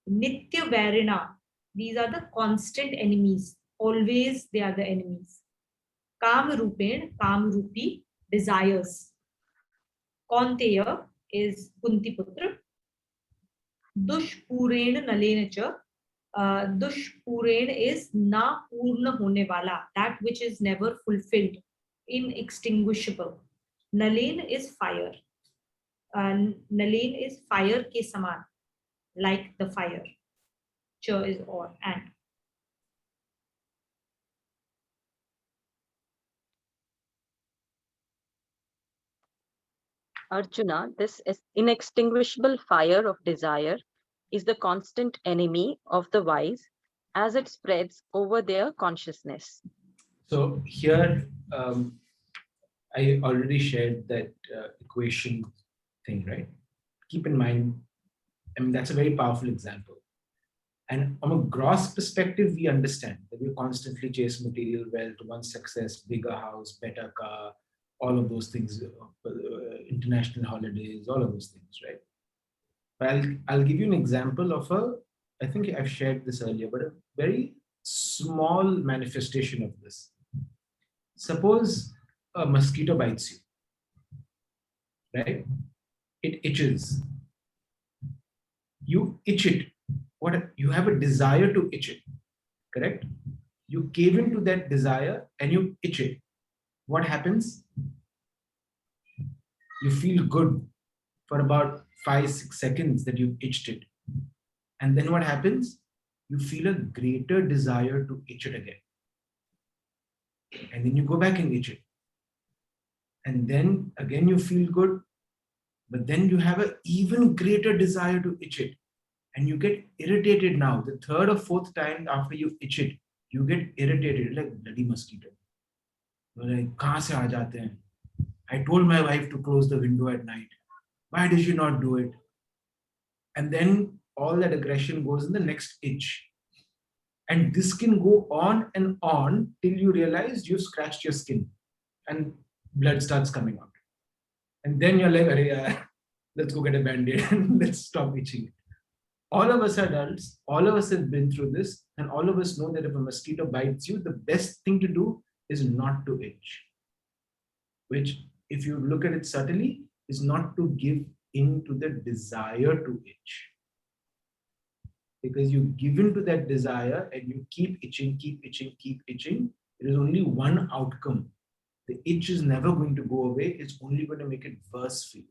Nitya Varina, these are the constant enemies. Always they are the enemies. Kam Rupen, Kam Rupi, desires. Kaunteya is Kunti Putra. Dushpuren Nalenacha. Dushpuren is na purna hone wala, that which is never fulfilled, inextinguishable. Nalen is fire. Nalen is fire ke saman, like the fire. Cha is or and. Arjuna, this inextinguishable fire of desire is the constant enemy of the wise as it spreads over their consciousness. So here, I already shared that equation thing, right? Keep in mind, I mean, that's a very powerful example. And from a gross perspective, we understand that we constantly chase material wealth, one success, bigger house, better car, all of those things, international holidays, all of those things, right? But I'll give you an example of I think I've shared this earlier, but a very small manifestation of this. Suppose a mosquito bites you, right? It itches. You itch it. What you have a desire to itch it, correct? You cave into that desire and you itch it. What happens? You feel good for about 5-6 seconds that you've itched it. And then what happens? You feel a greater desire to itch it again. And then you go back and itch it. And then again you feel good, but then you have an even greater desire to itch it. And you get irritated now. The third or fourth time after you itch it, you get irritated like bloody mosquito. You're like, kahan se aa jate hain? I told my wife to close the window at night. Why did she not do it? And then all that aggression goes in the next itch. And this can go on and on till you realize you scratched your skin and blood starts coming out. And then you're like, Arey, let's go get a band-aid and let's stop itching it. All of us are adults, all of us have been through this, and all of us know that if a mosquito bites you, the best thing to do is not to itch. Which, if you look at it subtly, is not to give in to the desire to itch. Because you give in to that desire and you keep itching, keep itching, keep itching, there is only one outcome. The itch is never going to go away, it's only going to make it worse for you.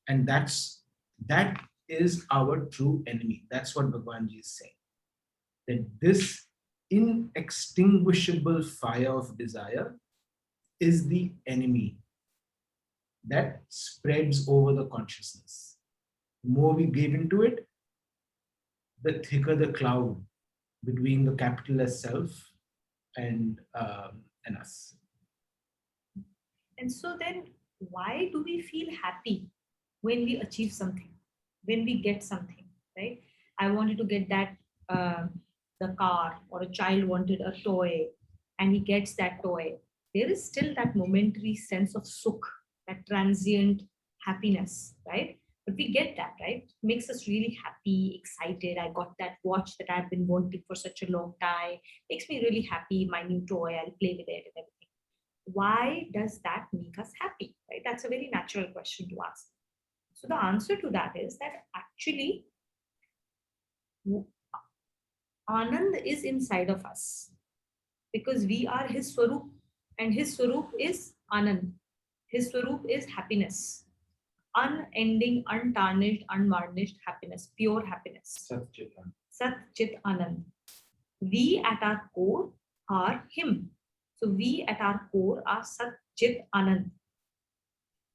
And that is our true enemy. That's what Bhagwanji is saying. That this inextinguishable fire of desire is the enemy that spreads over the consciousness. The more we give into it, the thicker the cloud between the capital S self and us. And so then, why do we feel happy when we achieve something, when we get something, right? I wanted to get that, the car, or a child wanted a toy and he gets that toy. There is still that momentary sense of sukh, that transient happiness, right? But we get that, right? It makes us really happy, excited. I got that watch that I've been wanting for such a long time. Makes me really happy. My new toy, I'll play with it and everything. Why does that make us happy, right? That's a very natural question to ask. So the answer to that is that actually Anand is inside of us because we are his Swarup, and his Swarup is Anand. His Swarup is happiness. Unending, untarnished, unvarnished happiness, pure happiness. Sat Chit Anand. We at our core are him. So we at our core are Sat Chit Anand.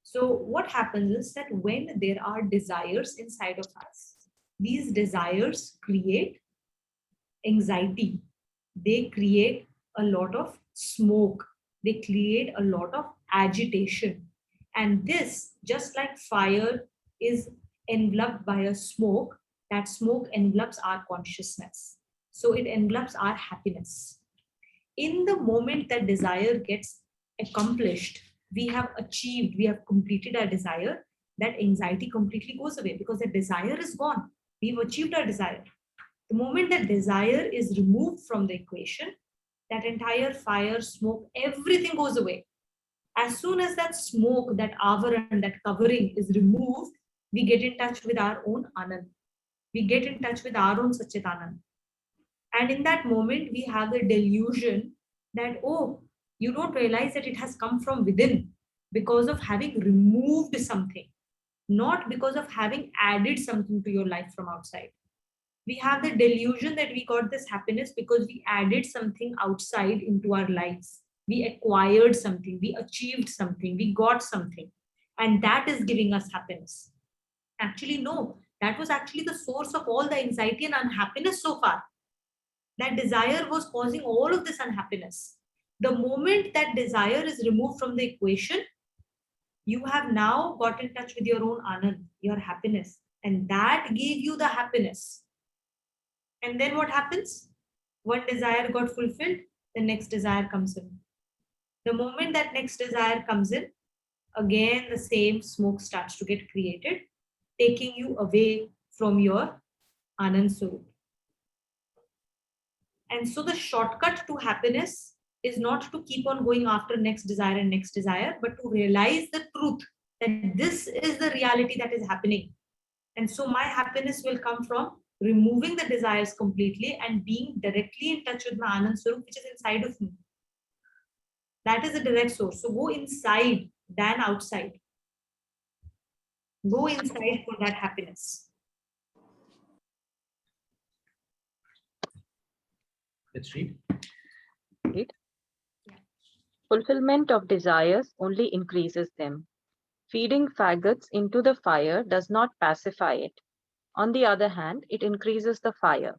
So what happens is that when there are desires inside of us, these desires create anxiety. They create a lot of smoke. They create a lot of agitation. And this, just like fire is enveloped by a smoke, that smoke envelops our consciousness. So it envelops our happiness. In the moment that desire gets accomplished, we have achieved, we have completed our desire, that anxiety completely goes away because the desire is gone. We've achieved our desire. The moment that desire is removed from the equation, that entire fire, smoke, everything goes away. As soon as that smoke, that avaran, that covering is removed, we get in touch with our own Anand. We get in touch with our own Satchitanand. And in that moment, we have the delusion that, oh, you don't realize that it has come from within because of having removed something, not because of having added something to your life from outside. We have the delusion that we got this happiness because we added something outside into our lives. We acquired something, we achieved something, we got something, and that is giving us happiness. Actually, no, that was actually the source of all the anxiety and unhappiness so far. That desire was causing all of this unhappiness. The moment that desire is removed from the equation, you have now got in touch with your own Anand, your happiness, and that gave you the happiness. And then what happens? One desire got fulfilled, the next desire comes in. The moment that next desire comes in, again the same smoke starts to get created, taking you away from your Anand Swarup. And so the shortcut to happiness is not to keep on going after next desire and next desire, but to realize the truth that this is the reality that is happening. And so my happiness will come from removing the desires completely and being directly in touch with my Anand Swarup, which is inside of me. That is a direct source. So go inside than outside. Go inside for that happiness. Let's read. Fulfillment of desires only increases them. Feeding faggots into the fire does not pacify it. On the other hand, it increases the fire.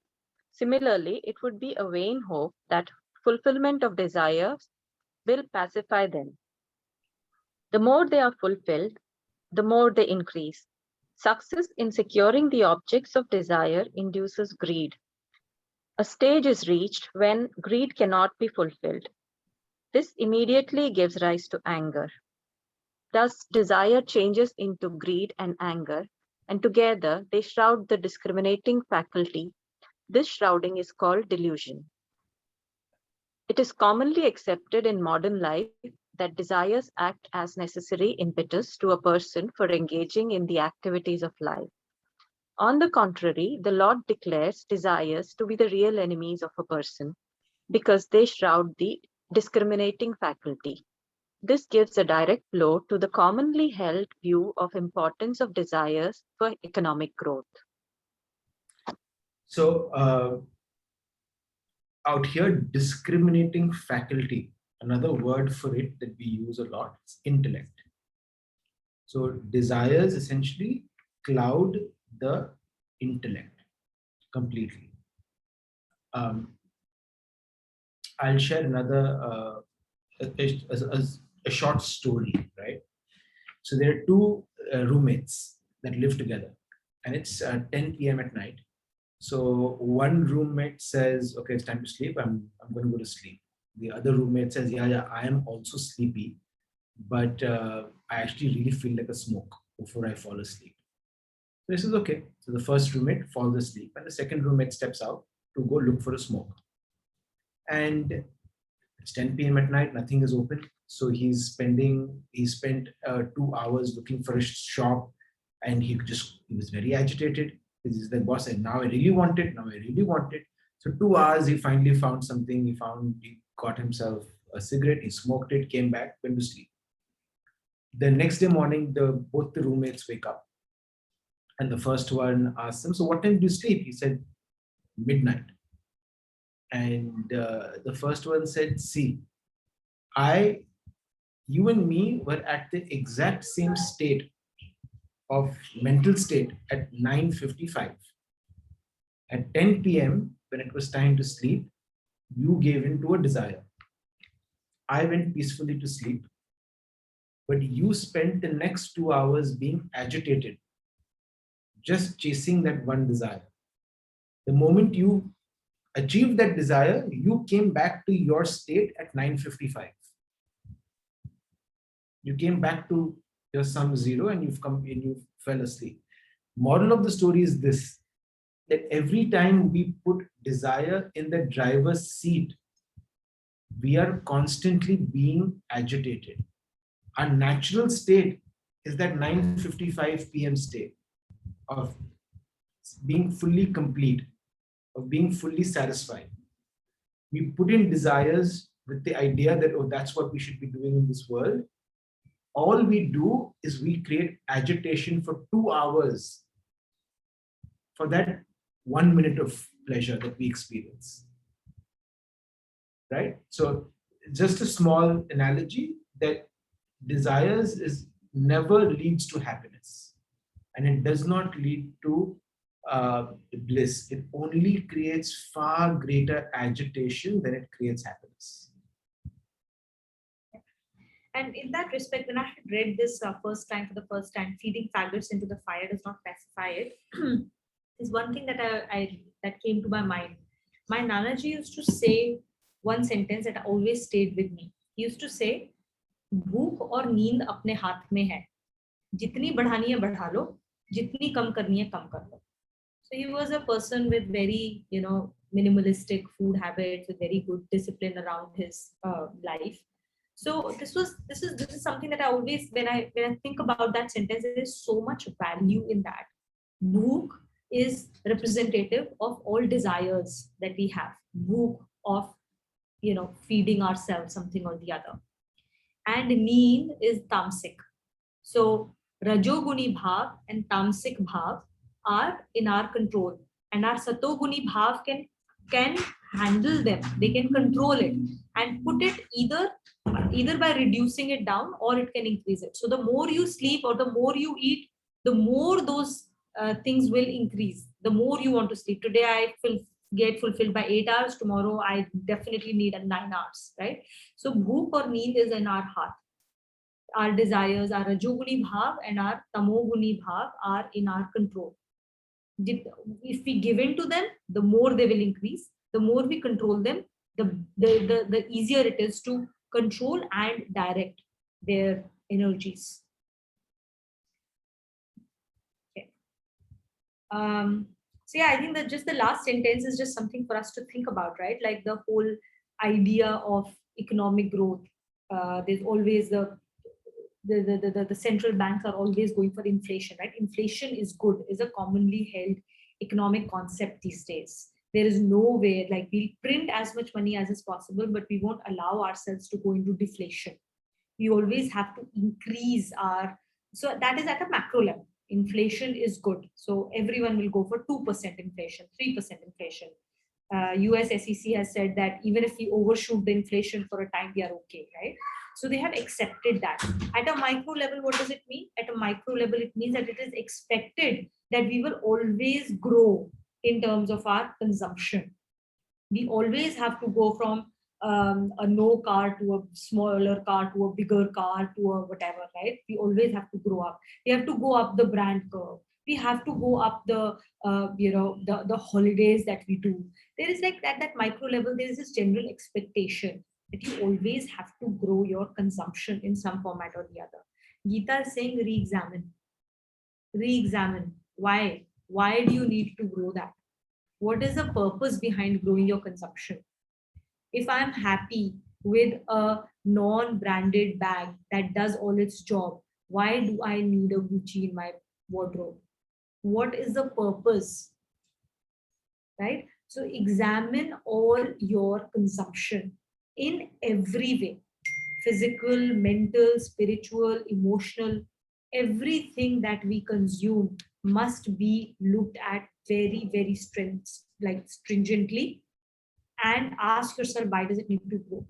Similarly, it would be a vain hope that fulfillment of desires will pacify them. The more they are fulfilled, the more they increase. Success in securing the objects of desire induces greed. A stage is reached when greed cannot be fulfilled. This immediately gives rise to anger. Thus, desire changes into greed and anger, and together they shroud the discriminating faculty. This shrouding is called delusion. It is commonly accepted in modern life that desires act as necessary impetus to a person for engaging in the activities of life. On the contrary, the Lord declares desires to be the real enemies of a person because they shroud the discriminating faculty. This gives a direct blow to the commonly held view of importance of desires for economic growth. So out here, discriminating faculty, another word for it that we use a lot is intellect. So desires essentially cloud the intellect completely. I'll share another a short story, right? So there are two roommates that live together, and it's 10 p.m. at night. So one roommate says, "Okay, it's time to sleep. I'm going to go to sleep." The other roommate says, "Yeah, I am also sleepy, but I actually really feel like a smoke before I fall asleep." So this is okay. So the first roommate falls asleep, and the second roommate steps out to go look for a smoke. And it's 10 p.m. at night, nothing is open. So he spent 2 hours looking for a shop, and he was very agitated. The boss said, "Now I really want it. Now I really want it." So 2 hours, he finally found something. He got himself a cigarette. He smoked it, came back, went to sleep. The next day morning, both the roommates wake up, and the first one asks him, "So what time do you sleep?" He said, "Midnight." And the first one said, "See, you and me were at the exact same mental state at 9:55. At 10 p.m., when it was time to sleep, you gave in to a desire. I went peacefully to sleep, but you spent the next 2 hours being agitated just chasing that one desire. The moment you achieved that desire, you came back to your state at 9:55. You came back to your sum zero and you fell asleep. Moral of the story is this, that every time we put desire in the driver's seat, we are constantly being agitated. Our natural state is that 9:55 p.m. state of being fully complete, of being fully satisfied. We put in desires with the idea that, oh, that's what we should be doing in this world. All we do is we create agitation for 2 hours for that 1 minute of pleasure that we experience. Right? So just a small analogy that desires is never leads to happiness, and it does not lead to bliss. It only creates far greater agitation than it creates happiness. And in that respect, when I had read this for the first time, feeding faggots into the fire does not pacify it, is one thing that that came to my mind. My Nanaji used to say one sentence that always stayed with me. He used to say, भूख और नींद अपने हाथ में है, जितनी बढ़ानी है बढ़ा लो, जितनी कम करनी है कम कर लो. So he was a person with very, minimalistic food habits, with very good discipline around his life. So this is something that I always, when I think about that sentence, there is so much value in that. Bhook is representative of all desires that we have. Bhook of, feeding ourselves something or the other. And Neen is tamsik. So Rajoguni Bhav and Tamsik Bhav are in our control, and our Satoguni Bhav can handle them. They can control it and put it either by reducing it down, or it can increase it. So the more you sleep or the more you eat, the more those things will increase. The more you want to sleep. Today I get fulfilled by 8 hours. Tomorrow I definitely need 9 hours, right? So bhook or need is in our heart. Our desires, our Rajoguni Bhav and our Tamoguni Bhav are in our control. If we give in to them, the more they will increase. The more we control them, the easier it is to control and direct their energies. Okay. So yeah, I think that just the last sentence is just something for us to think about, right? Like the whole idea of economic growth. There's always the central banks are always going for inflation, right? Inflation is good, is a commonly held economic concept these days. There is no way, like we'll print as much money as is possible, but we won't allow ourselves to go into deflation. We always have to increase so that is at a macro level. Inflation is good. So everyone will go for 2% inflation, 3% inflation. US SEC has said that even if we overshoot the inflation for a time, we are okay, right? So they have accepted that. At a micro level, what does it mean? At a micro level, it means that it is expected that we will always grow in terms of our consumption. We always have to go from a no car to a smaller car to a bigger car to a whatever, right? We always have to grow up. We have to go up the brand curve. We have to go up the holidays that we do. There is like at that micro level, there is this general expectation that you always have to grow your consumption in some format or the other. Gita is saying re-examine. Re-examine. Why? Why do you need to grow that? What is the purpose behind growing your consumption? If I'm happy with a non-branded bag that does all its job, why do I need a Gucci in my wardrobe? What is the purpose? Right? So examine all your consumption in every way. Physical, mental, spiritual, emotional, everything that we consume must be looked at very, very stringently, and ask yourself, why does it need to grow?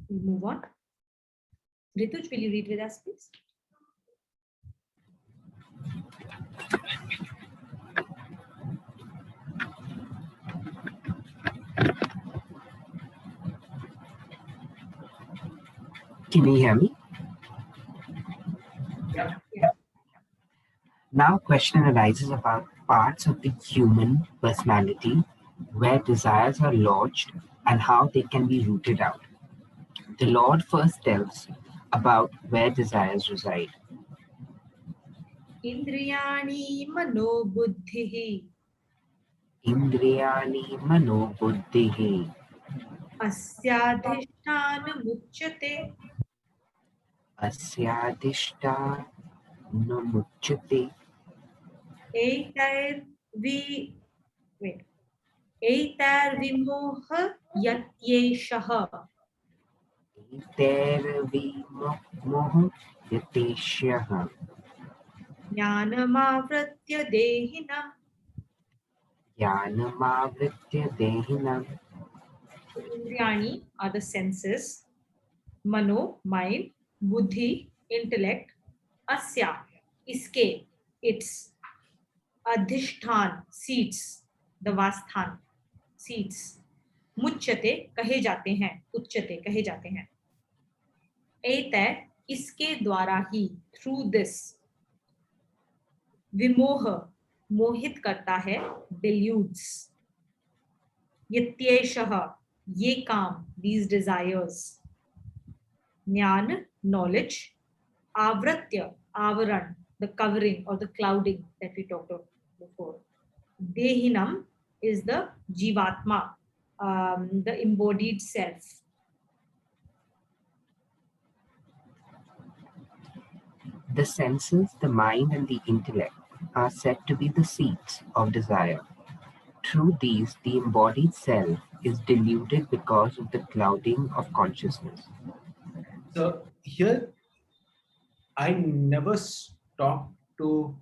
We move on. Rituj, will you read with us, please? Can you hear me? Now, question arises about parts of the human personality where desires are lodged and how they can be rooted out. The Lord first tells about where desires reside. Indriyani mano buddhihi Indriyani mano buddhihi asyadhishthanamuchyate asyadishta no muchyate eitair vi wait eitair vimoha yatyeshah itervimoh yateshyah jnanamavratya dehinam. jnanamavritya dehinam. So Indriyani are the senses, Mano, mind, Buddhi, intellect, Asya, iske, its, Adhishthan, seats, the Vasthan, seats, Muchyate, कहे जाते हैं, उच्यते, कहे जाते हैं. एतय, इसके द्वारा ही, through this, विमोह, मोहित करता है, deludes. Yatyeshah, ye काम, these desires. Jnana, knowledge. Avratya, avaran, the covering or the clouding that we talked about before. Dehinam is the jivatma, the embodied self. The senses, the mind, and the intellect are said to be the seats of desire. Through these, the embodied self is deluded because of the clouding of consciousness. So here, I never stop to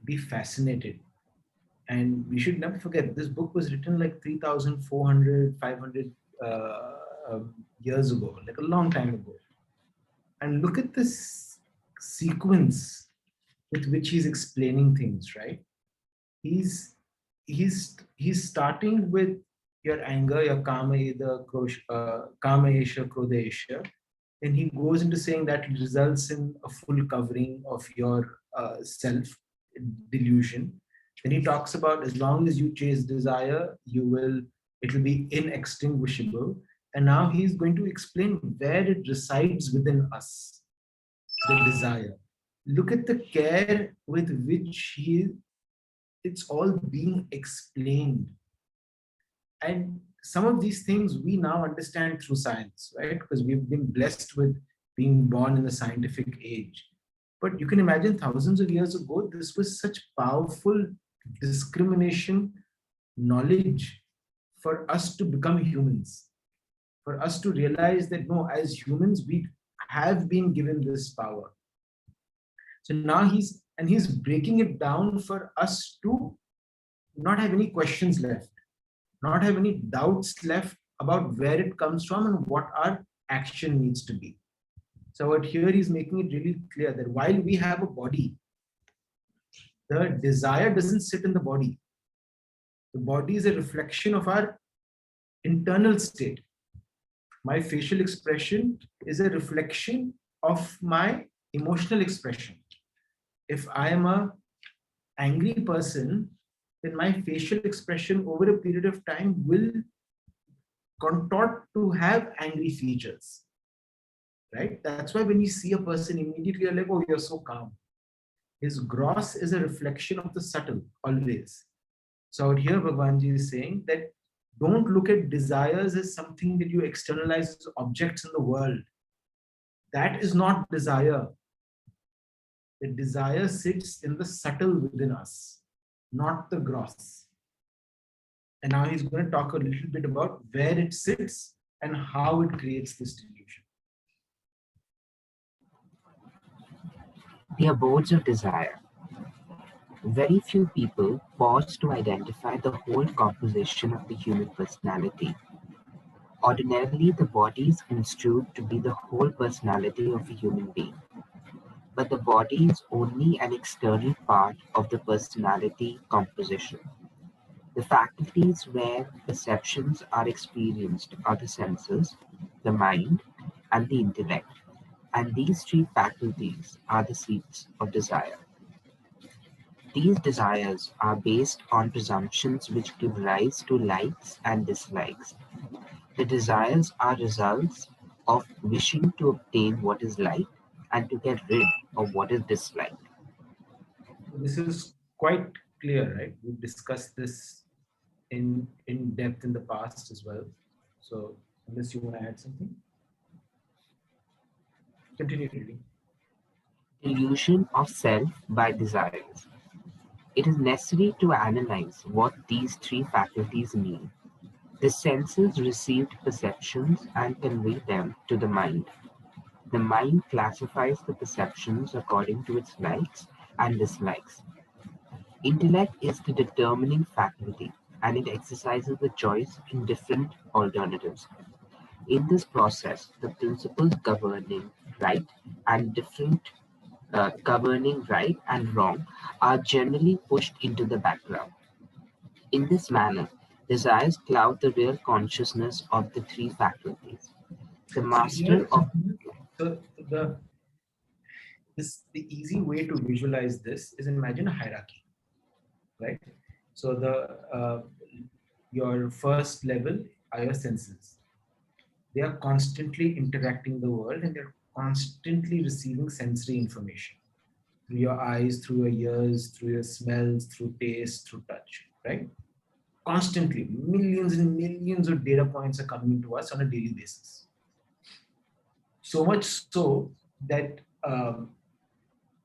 be fascinated. And we should never forget, this book was written like 3,400, 500 years ago, like a long time ago. And look at this sequence with which he's explaining things, right? He's starting with your anger, your kama, kama esha, krodha esha. And he goes into saying that it results in a full covering of your self delusion. Then he talks about as long as you chase desire, it will be inextinguishable. And now he's going to explain where it resides within us, the desire. Look at the care with which it's all being explained. And some of these things we now understand through science, right? Because we've been blessed with being born in the scientific age. But you can imagine thousands of years ago, this was such powerful discrimination knowledge for us to become humans, for us to realize that no, as humans, we have been given this power. So now he's breaking it down for us to not have any questions left, not have any doubts left about where it comes from and what our action needs to be. So what here he's making it really clear that while we have a body, the desire doesn't sit in the body. The body is a reflection of our internal state. My facial expression is a reflection of my emotional expression. If I am an angry person, then my facial expression over a period of time will contort to have angry features, right? That's why when you see a person, immediately you're like, oh, you're so calm. His gross is a reflection of the subtle, always. So out here, Bhagwanji is saying that don't look at desires as something that you externalize as objects in the world. That is not desire. The desire sits in the subtle within us, not the gross. And now he's going to talk a little bit about where it sits and how it creates this delusion. The abodes of desire. Very few people pause to identify the whole composition of the human personality. Ordinarily, the body is construed to be the whole personality of a human being. But the body is only an external part of the personality composition. The faculties where perceptions are experienced are the senses, the mind, and the intellect. And these three faculties are the seeds of desire. These desires are based on presumptions which give rise to likes and dislikes. The desires are results of wishing to obtain what is liked and to get rid of what is disliked. This is quite clear, right? We've discussed this in depth in the past as well. So unless you want to add something, continue reading. Delusion of self by desires. It is necessary to analyze what these three faculties mean. The senses received perceptions and convey them to the mind. The mind classifies the perceptions according to its likes and dislikes. Intellect is the determining faculty, and it exercises the choice in different alternatives. In this process, the principles governing right and wrong are generally pushed into the background. In this manner, desires cloud the real consciousness of the three faculties. The So master here, of so the easy way to visualize this is imagine a hierarchy, right? So your first level are your senses. They are constantly interacting the world and they're constantly receiving sensory information through your eyes, through your ears, through your smells, through taste, through touch, right? Constantly, millions and millions of data points are coming to us on a daily basis. So much so that,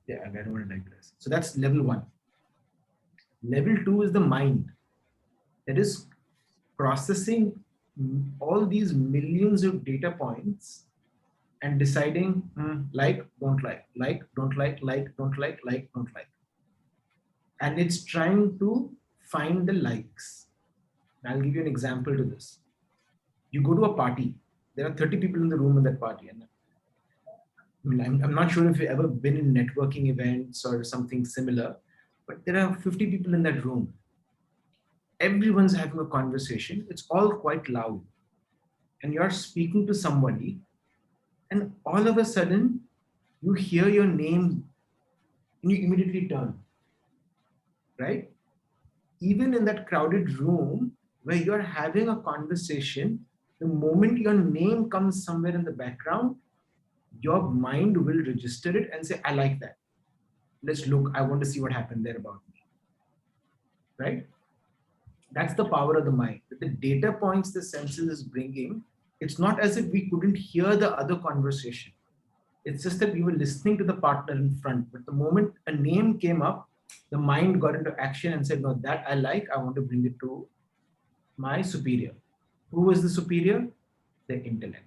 yeah, I don't want to digress. So that's level one. Level two is the mind that is processing all these millions of data points and deciding like, don't like, don't like, don't like. And it's trying to find the likes. I'll give you an example to this. You go to a party, there are 30 people in the room in that party. And I mean, I'm not sure if you've ever been in networking events or something similar, but there are 50 people in that room. Everyone's having a conversation. It's all quite loud. And you're speaking to somebody, and all of a sudden, you hear your name and you immediately turn, right? Even in that crowded room where you're having a conversation, the moment your name comes somewhere in the background, your mind will register it and say, I like that. Let's look, I want to see what happened there about me, right? That's the power of the mind. The data points the senses is bringing, it's not as if we couldn't hear the other conversation. It's just that we were listening to the partner in front. But the moment a name came up, the mind got into action and said, no, that I like, I want to bring it to my superior. Who was the superior? The intellect.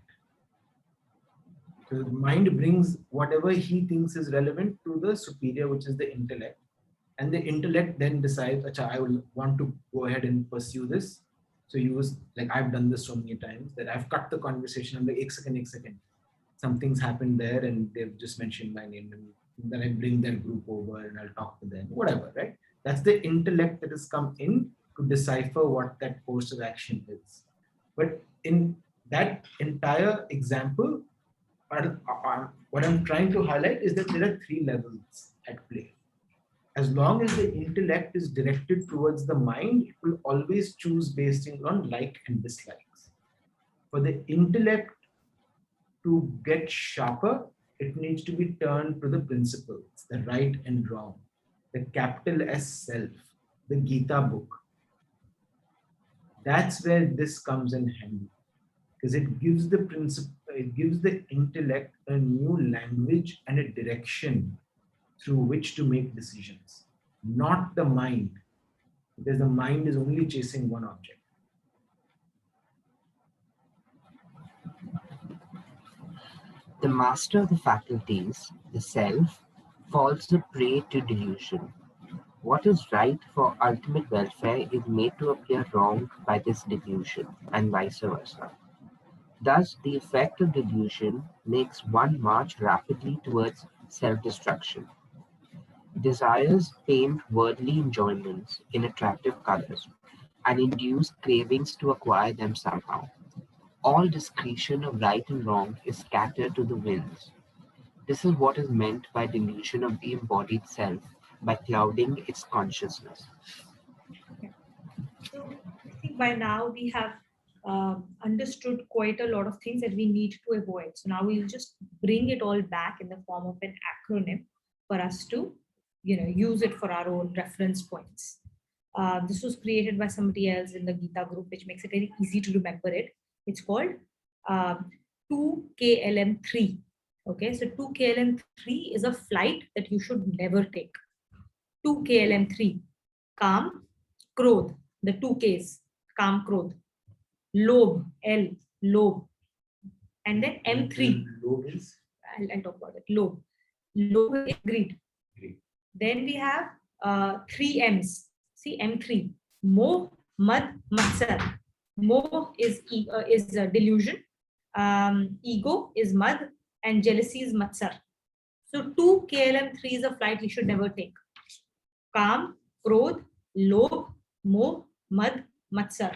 So the mind brings whatever he thinks is relevant to the superior, which is the intellect. And the intellect then decides, Acha, I will want to go ahead and pursue this. So use, like I've done this so many times that I've cut the conversation. I'm like, ek second. Something's happened there and they've just mentioned my name. And then I bring their group over and I'll talk to them, whatever, right? That's the intellect that has come in to decipher what that course of action is. But in that entire example, what I'm trying to highlight is that there are three levels at play. As long as the intellect is directed towards the mind, it will always choose based on like and dislikes. For the intellect to get sharper, it needs to be turned to the principles, the right and wrong, the capital S self, the Gita book. That's where this comes in handy, because it gives the principle, it gives the intellect a new language and a direction through which to make decisions, not the mind, because the mind is only chasing one object. the master of the faculties, the self, falls a prey to delusion. What is right for ultimate welfare is made to appear wrong by this delusion, and vice versa. Thus, the effect of delusion makes one march rapidly towards self-destruction. Desires paint worldly enjoyments in attractive colors and induce cravings to acquire them somehow. All discretion of right and wrong is scattered to the winds. This is what is meant by delusion of the embodied self, by clouding its consciousness. So I think by now we have understood quite a lot of things that we need to avoid. So now we'll just bring it all back in the form of an acronym for us to, use it for our own reference points. This was created by somebody else in the Gita group, which makes it very easy to remember it. It's called 2KLM3. Okay, so 2KLM3 is a flight that you should never take. 2KLM3, Kam, Krodh, the two Ks, Kam, Krodh, Lobh, L, Lobh, and then M3. Lobe is I'll talk about it. Lobh. Lobh is greed. Greed. Then we have three M's. See, M3, Moh, Mad, Matsar. Moh is delusion. Ego is Mad, and jealousy is Matsar. So 2KLM3 is a flight you should never take. Kam, Krodh, Lobh, Moh, Mad, Matsar.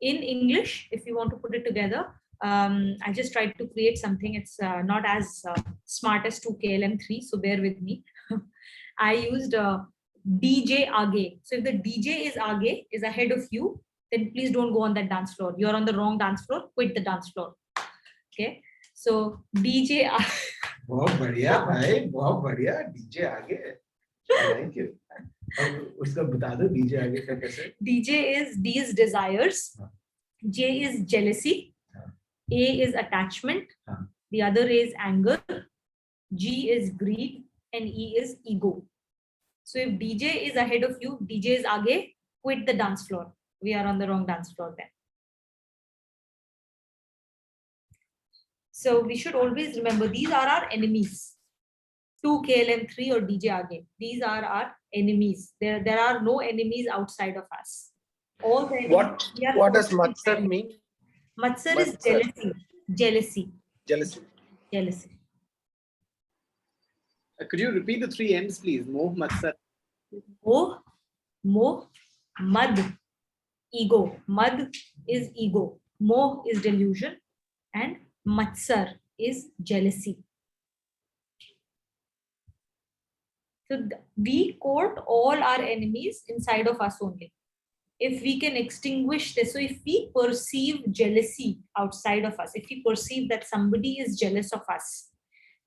In English, if you want to put it together, I just tried to create something. It's not as smart as 2KLM3, so bear with me. I used DJ Aage. So if the DJ is Aage, is ahead of you, then please don't go on that dance floor. You're on the wrong dance floor, quit the dance floor. Okay, so DJ बहुत बढ़िया भाई, बहुत बढ़िया, DJ आगे, thank you. अब उसका बता दो डीजे आगे का कैसे? DJ is D is desires, J is jealousy, A is attachment, the other is anger, G is greed, and E is ego. So if DJ is ahead of you, DJ is aage, quit the dance floor. We are on the wrong dance floor then. So we should always remember these are our enemies. 2KLM3 or DJ Aage. These are our enemies. There are no enemies outside of us. All the enemies, What does Matsar mean? Matsar is Matsar. jealousy. Jealousy. Could you repeat the three M's, please? Moh, Matsar. Moh, Moh, Mad, ego. Mad is ego. Moh is delusion. And Matsar is jealousy. So we court all our enemies inside of us only. If we can extinguish this, so if we perceive jealousy outside of us, if we perceive that somebody is jealous of us,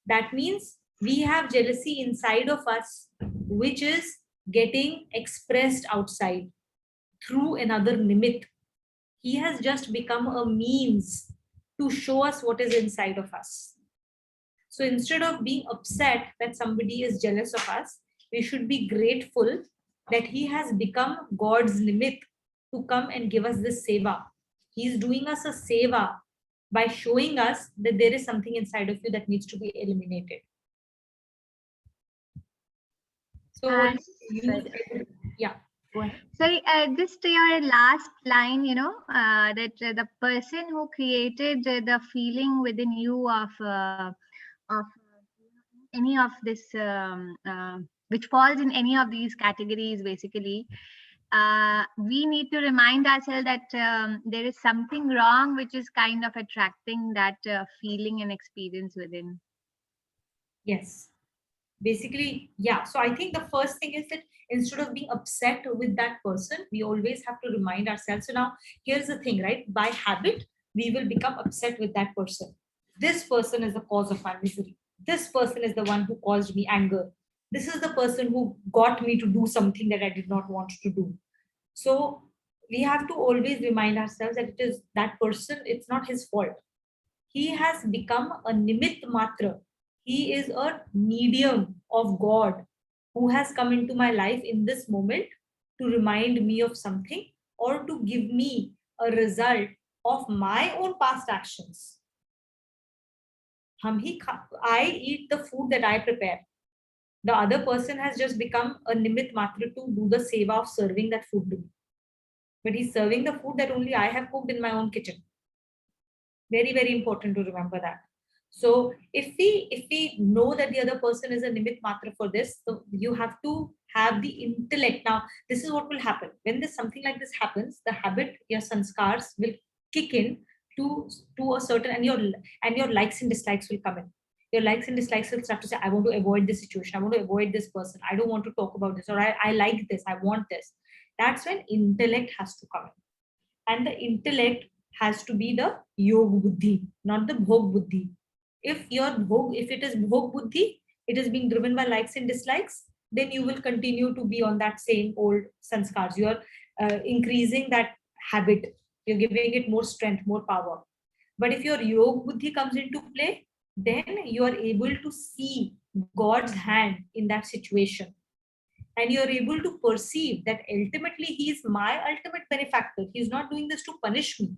that means we have jealousy inside of us, which is getting expressed outside through another nimit. He has just become a means to show us what is inside of us. So instead of being upset that somebody is jealous of us, we should be grateful that he has become God's nimit to come and give us this seva. He is doing us a seva by showing us that there is something inside of you that needs to be eliminated. So yeah, go ahead. Sorry, just your last line, that the person who created the feeling within you of any of this, which falls in any of these categories, basically, we need to remind ourselves that there is something wrong, which is kind of attracting that feeling and experience within. Yes. Basically, yeah. So I think the first thing is that instead of being upset with that person, we always have to remind ourselves. So now here's the thing, right? By habit, we will become upset with that person. This person is the cause of my misery. This person is the one who caused me anger. This is the person who got me to do something that I did not want to do. So we have to always remind ourselves that it is that person, it's not his fault. He has become a nimit matra. He is a medium of God who has come into my life in this moment to remind me of something or to give me a result of my own past actions. I eat the food that I prepare. The other person has just become a nimit matra to do the seva of serving that food to me. But he's serving the food that only I have cooked in my own kitchen. Very, very important to remember that. So if we know that the other person is a nimit matra for this, so you have to have the intellect. Now, this is what will happen. When there's something like this happens, the habit, your sanskars will kick in to a certain, and your likes and dislikes will come in. Your likes and dislikes will start to say, I want to avoid this situation, I want to avoid this person, I don't want to talk about this, or I like this, I want this. That's when intellect has to come in. And the intellect has to be the yog buddhi, not the bhog buddhi. If it is bhog buddhi, it is being driven by likes and dislikes, then you will continue to be on that same old sanskars. You are increasing that habit. You're giving it more strength, more power. But if your yog buddhi comes into play, then you are able to see God's hand in that situation. And you're able to perceive that ultimately he is my ultimate benefactor. He's not doing this to punish me.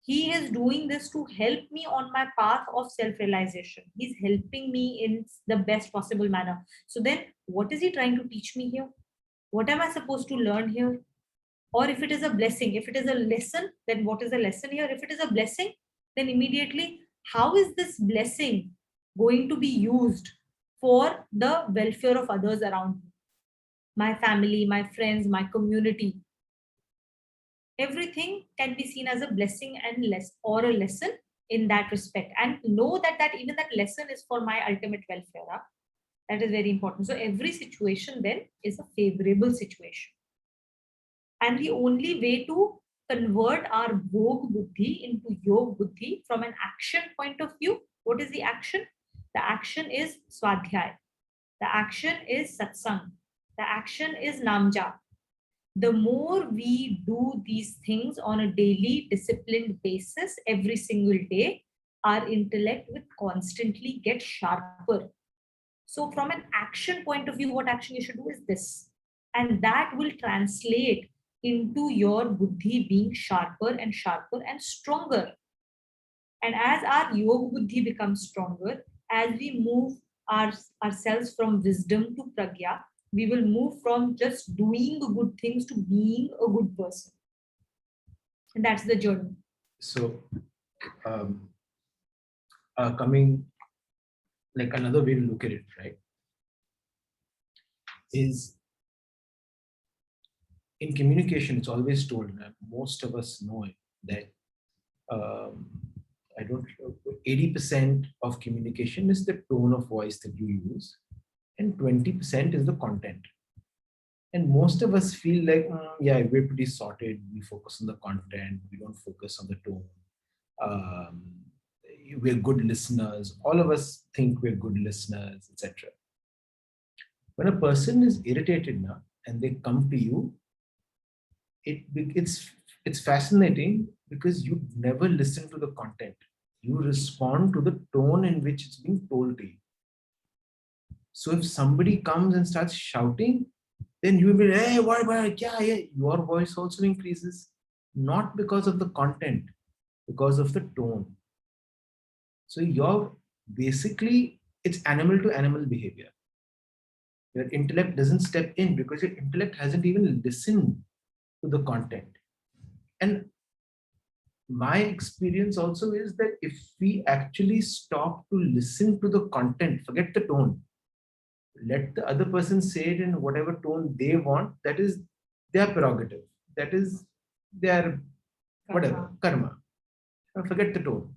He is doing this to help me on my path of self-realization. He's helping me in the best possible manner. So then, what is he trying to teach me here? What am I supposed to learn here? Or if it is a blessing, if it is a lesson, then what is the lesson here? If it is a blessing, then immediately, how is this blessing going to be used for the welfare of others around me? My family, my friends, my community. Everything can be seen as a blessing and or a lesson in that respect, and know that even that lesson is for my ultimate welfare. That is very important. So every situation then is a favorable situation, and the only way to convert our bhog buddhi into yog buddhi from an action point of view, what is the action? The action is swadhyay, the action is satsang, the action is namja. The more we do these things on a daily disciplined basis every single day, our intellect will constantly get sharper. So from an action point of view, what action you should do is this. And that will translate into your buddhi being sharper and stronger. And as our yoga buddhi becomes stronger, as we move ourselves from wisdom to pragya, we will move from just doing good things to being a good person. And that's the journey. So, coming like another way to look at it, right, is in communication, it's always told, and most of us know it, that 80% of communication is the tone of voice that you use, and 20% is the content. And most of us feel like, yeah, we're pretty sorted. We focus on the content. We don't focus on the tone. We're good listeners. All of us think we're good listeners, etc. When a person is irritated now and they come to you, it's fascinating because you never listen to the content. You respond to the tone in which it's being told to you. So if somebody comes and starts shouting, then you will be, hey, why, yeah, your voice also increases, not because of the content, because of the tone. So basically, it's animal to animal behavior. Your intellect doesn't step in because your intellect hasn't even listened to the content. And my experience also is that if we actually stop to listen to the content, forget the tone, let the other person say it in whatever tone they want, that is their prerogative, that is their whatever, karma. Forget the tone.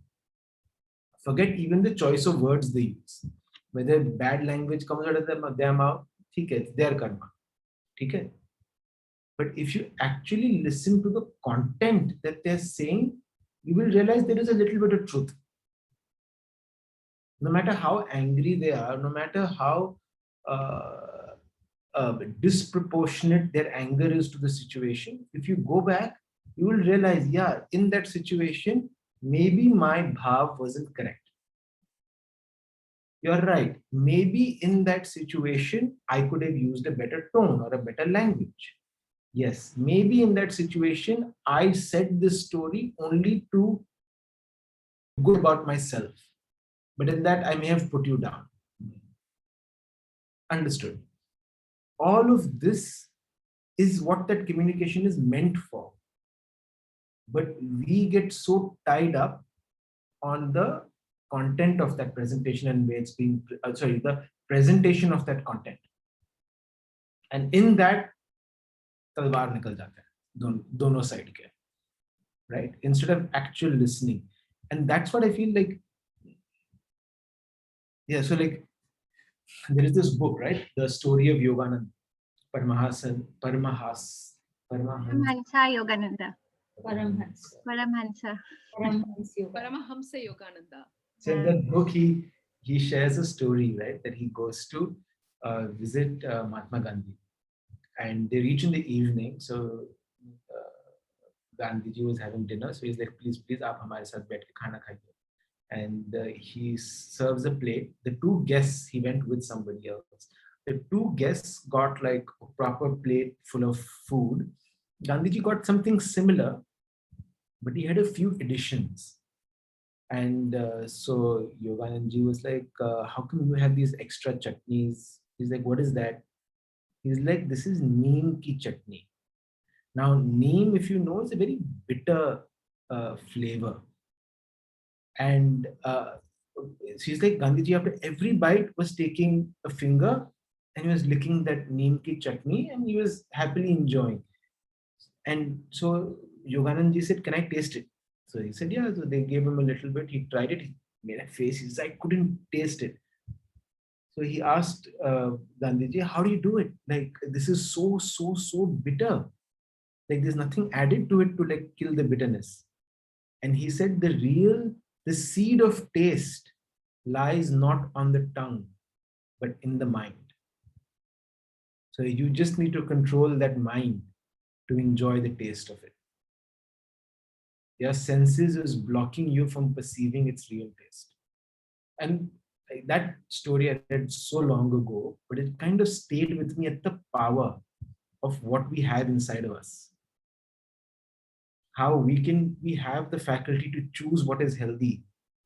Forget even the choice of words they use. Whether bad language comes out of their mouth, it's their karma. Okay? But if you actually listen to the content that they're saying, you will realize there is a little bit of truth. No matter how angry they are, no matter how disproportionate their anger is to the situation, if you go back, you will realize, yeah, in that situation, maybe my bhav wasn't correct. You're right. Maybe in that situation, I could have used a better tone or a better language. Yes, maybe in that situation, I said this story only to good about myself. But in that, I may have put you down. Understood. All of this is what that communication is meant for. But we get so tied up on the content of that presentation and where it's being, the presentation of that content. And in that, talwar nikal jata hai, dono side ke, right? Instead of actual listening. And that's what I feel like Yeah, so like there is this book, right? The story of Yogananda, Paramahansa. Paramhansa Yogananda. Paramhans. Paramhansa. Paramhans Yoga. Paramahamsa Yogananda. So in that book, he shares a story, right? That he goes to visit Mahatma Gandhi, and they reach in the evening. So Gandhiji was having dinner, so he's like, "Please, please, आप हमारे साथ बैठ के खाना खाइए." And he serves a plate. The two guests, he went with somebody else. The two guests got like a proper plate full of food. Gandhiji got something similar, but he had a few additions. And so Yogananji was like, how come you have these extra chutneys? He's like, what is that? He's like, this is neem ki chutney. Now, neem, if you know, is a very bitter flavor. And she's like, Gandhiji, after every bite, was taking a finger and he was licking that neem ki chutney and he was happily enjoying. And so Yogananji said, can I taste it? So he said, yeah. So they gave him a little bit. He tried it. He made a face. He said, I couldn't taste it. So he asked Gandhiji, how do you do it? Like, this is so bitter. Like, there's nothing added to it to like kill the bitterness. And he said, the seed of taste lies not on the tongue, but in the mind. So you just need to control that mind to enjoy the taste of it. Your senses is blocking you from perceiving its real taste. And that story I read so long ago, but it kind of stayed with me at the power of what we have inside of us. How we have the faculty to choose what is healthy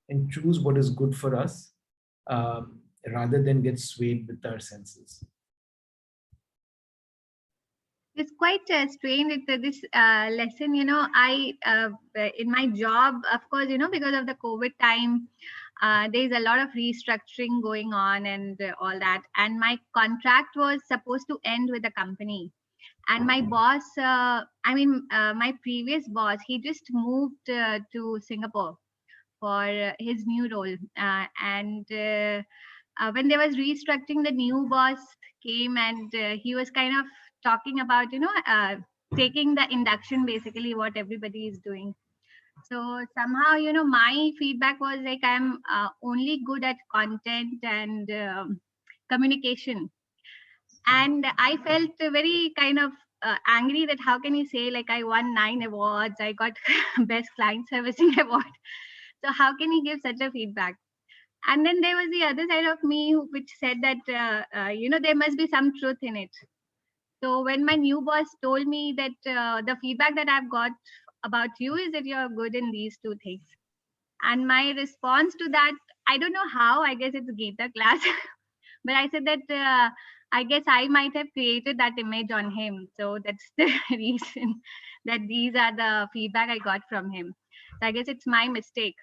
and choose what is good for us, rather than get swayed with our senses. It's quite strange with this lesson. I in my job, of course, because of the COVID time, there's a lot of restructuring going on and all that. And my contract was supposed to end with the company. And my boss, my previous boss, he just moved to Singapore for his new role. And when there was restructuring, the new boss came and he was kind of talking about, taking the induction, basically what everybody is doing. So somehow, my feedback was like, I'm only good at content and communication. And I felt very kind of angry that how can you say, like, I won 9 awards, I got best client servicing award. So how can you give such a feedback? And then there was the other side of me which said that there must be some truth in it. So when my new boss told me that the feedback that I've got about you is that you're good in these two things, and my response to that, I don't know how, I guess it's Gita class, but I said that I guess I might have created that image on him. So that's the reason that these are the feedback I got from him. So I guess it's my mistake.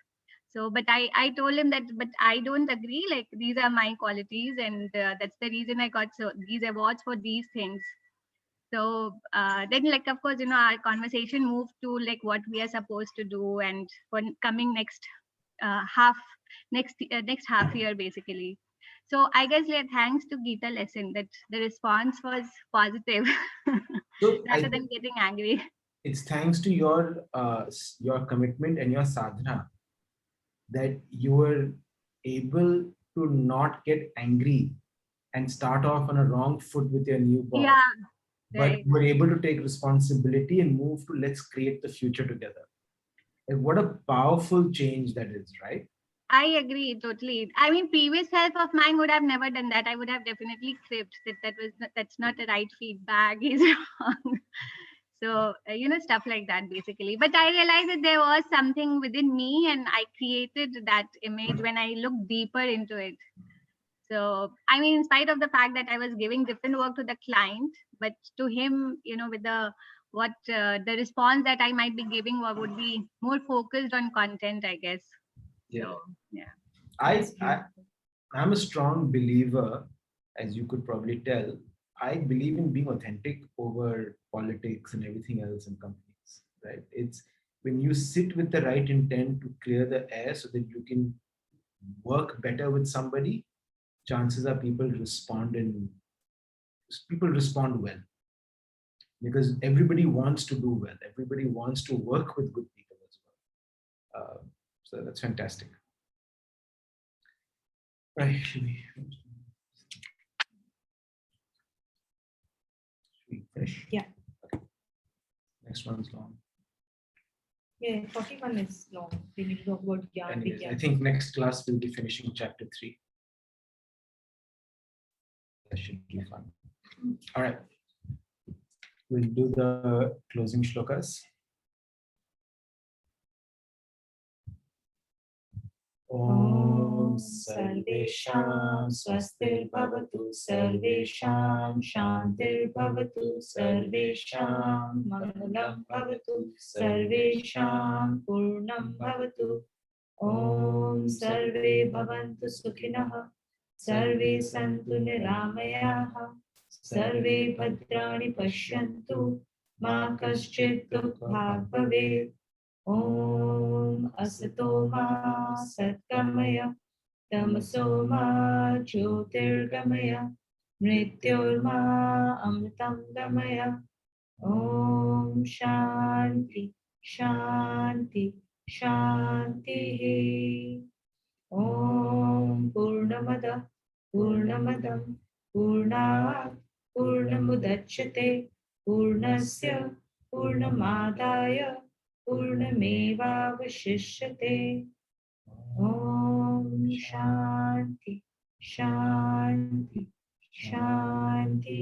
So, but I told him that, but I don't agree. Like, these are my qualities, and that's the reason I got these awards for these things. So then, like, of course, our conversation moved to like what we are supposed to do, and for coming next next half year, basically. So I guess, like, thanks to Gita lesson, that the response was positive So rather than getting angry. it's thanks to your commitment and your sadhana that you were able to not get angry and start off on a wrong foot with your new boss. Yeah, But right. you were able to take responsibility and move to let's create the future together. Like, what a powerful change that is, right? I agree totally. I mean, previous self of mine would have never done that. I would have definitely cribbed that's not the right feedback. He's wrong. So stuff like that, basically. But I realized that there was something within me, and I created that image when I looked deeper into it. So I mean, in spite of the fact that I was giving different work to the client, but to him, with the response that I might be giving would be more focused on content, I guess. Yeah. So yeah. I'm a strong believer, as you could probably tell. I believe in being authentic over politics and everything else in companies, right? It's when you sit with the right intent to clear the air so that you can work better with somebody, chances are people respond well, because everybody wants to do well. Everybody wants to work with good people as well. So that's fantastic. Right. Should we finish? Yeah. Okay. Next one's long. Yeah, 41 is long. We need to talk about Anyways, I Vigyan. think next class we'll be finishing chapter 3. That should be fun. All right. We'll do the closing shlokas. Om Sarvesham Swastir Bhavatu Sarvesham Shantir Bhavatu Sarvesham Mangalam Bhavatu Sarvesham Purnam Bhavatu Om Sarve Bhavantu Sukhinah Sarve Santu Niramayaha Sarve Bhadrani Pashyantu Ma Kaschit Dukha Bhavet Om Asato Ma Satgamaya Tamaso Ma Jyotirgamaya Mrityorma Amritam Gamaya Om Shanti Shanti Shanti Om Purnamada Purnamadam Purnat Purnamudachyate Purnasya Purnamadaya Purnamevavashishyate Om Shanti Shanti Shanti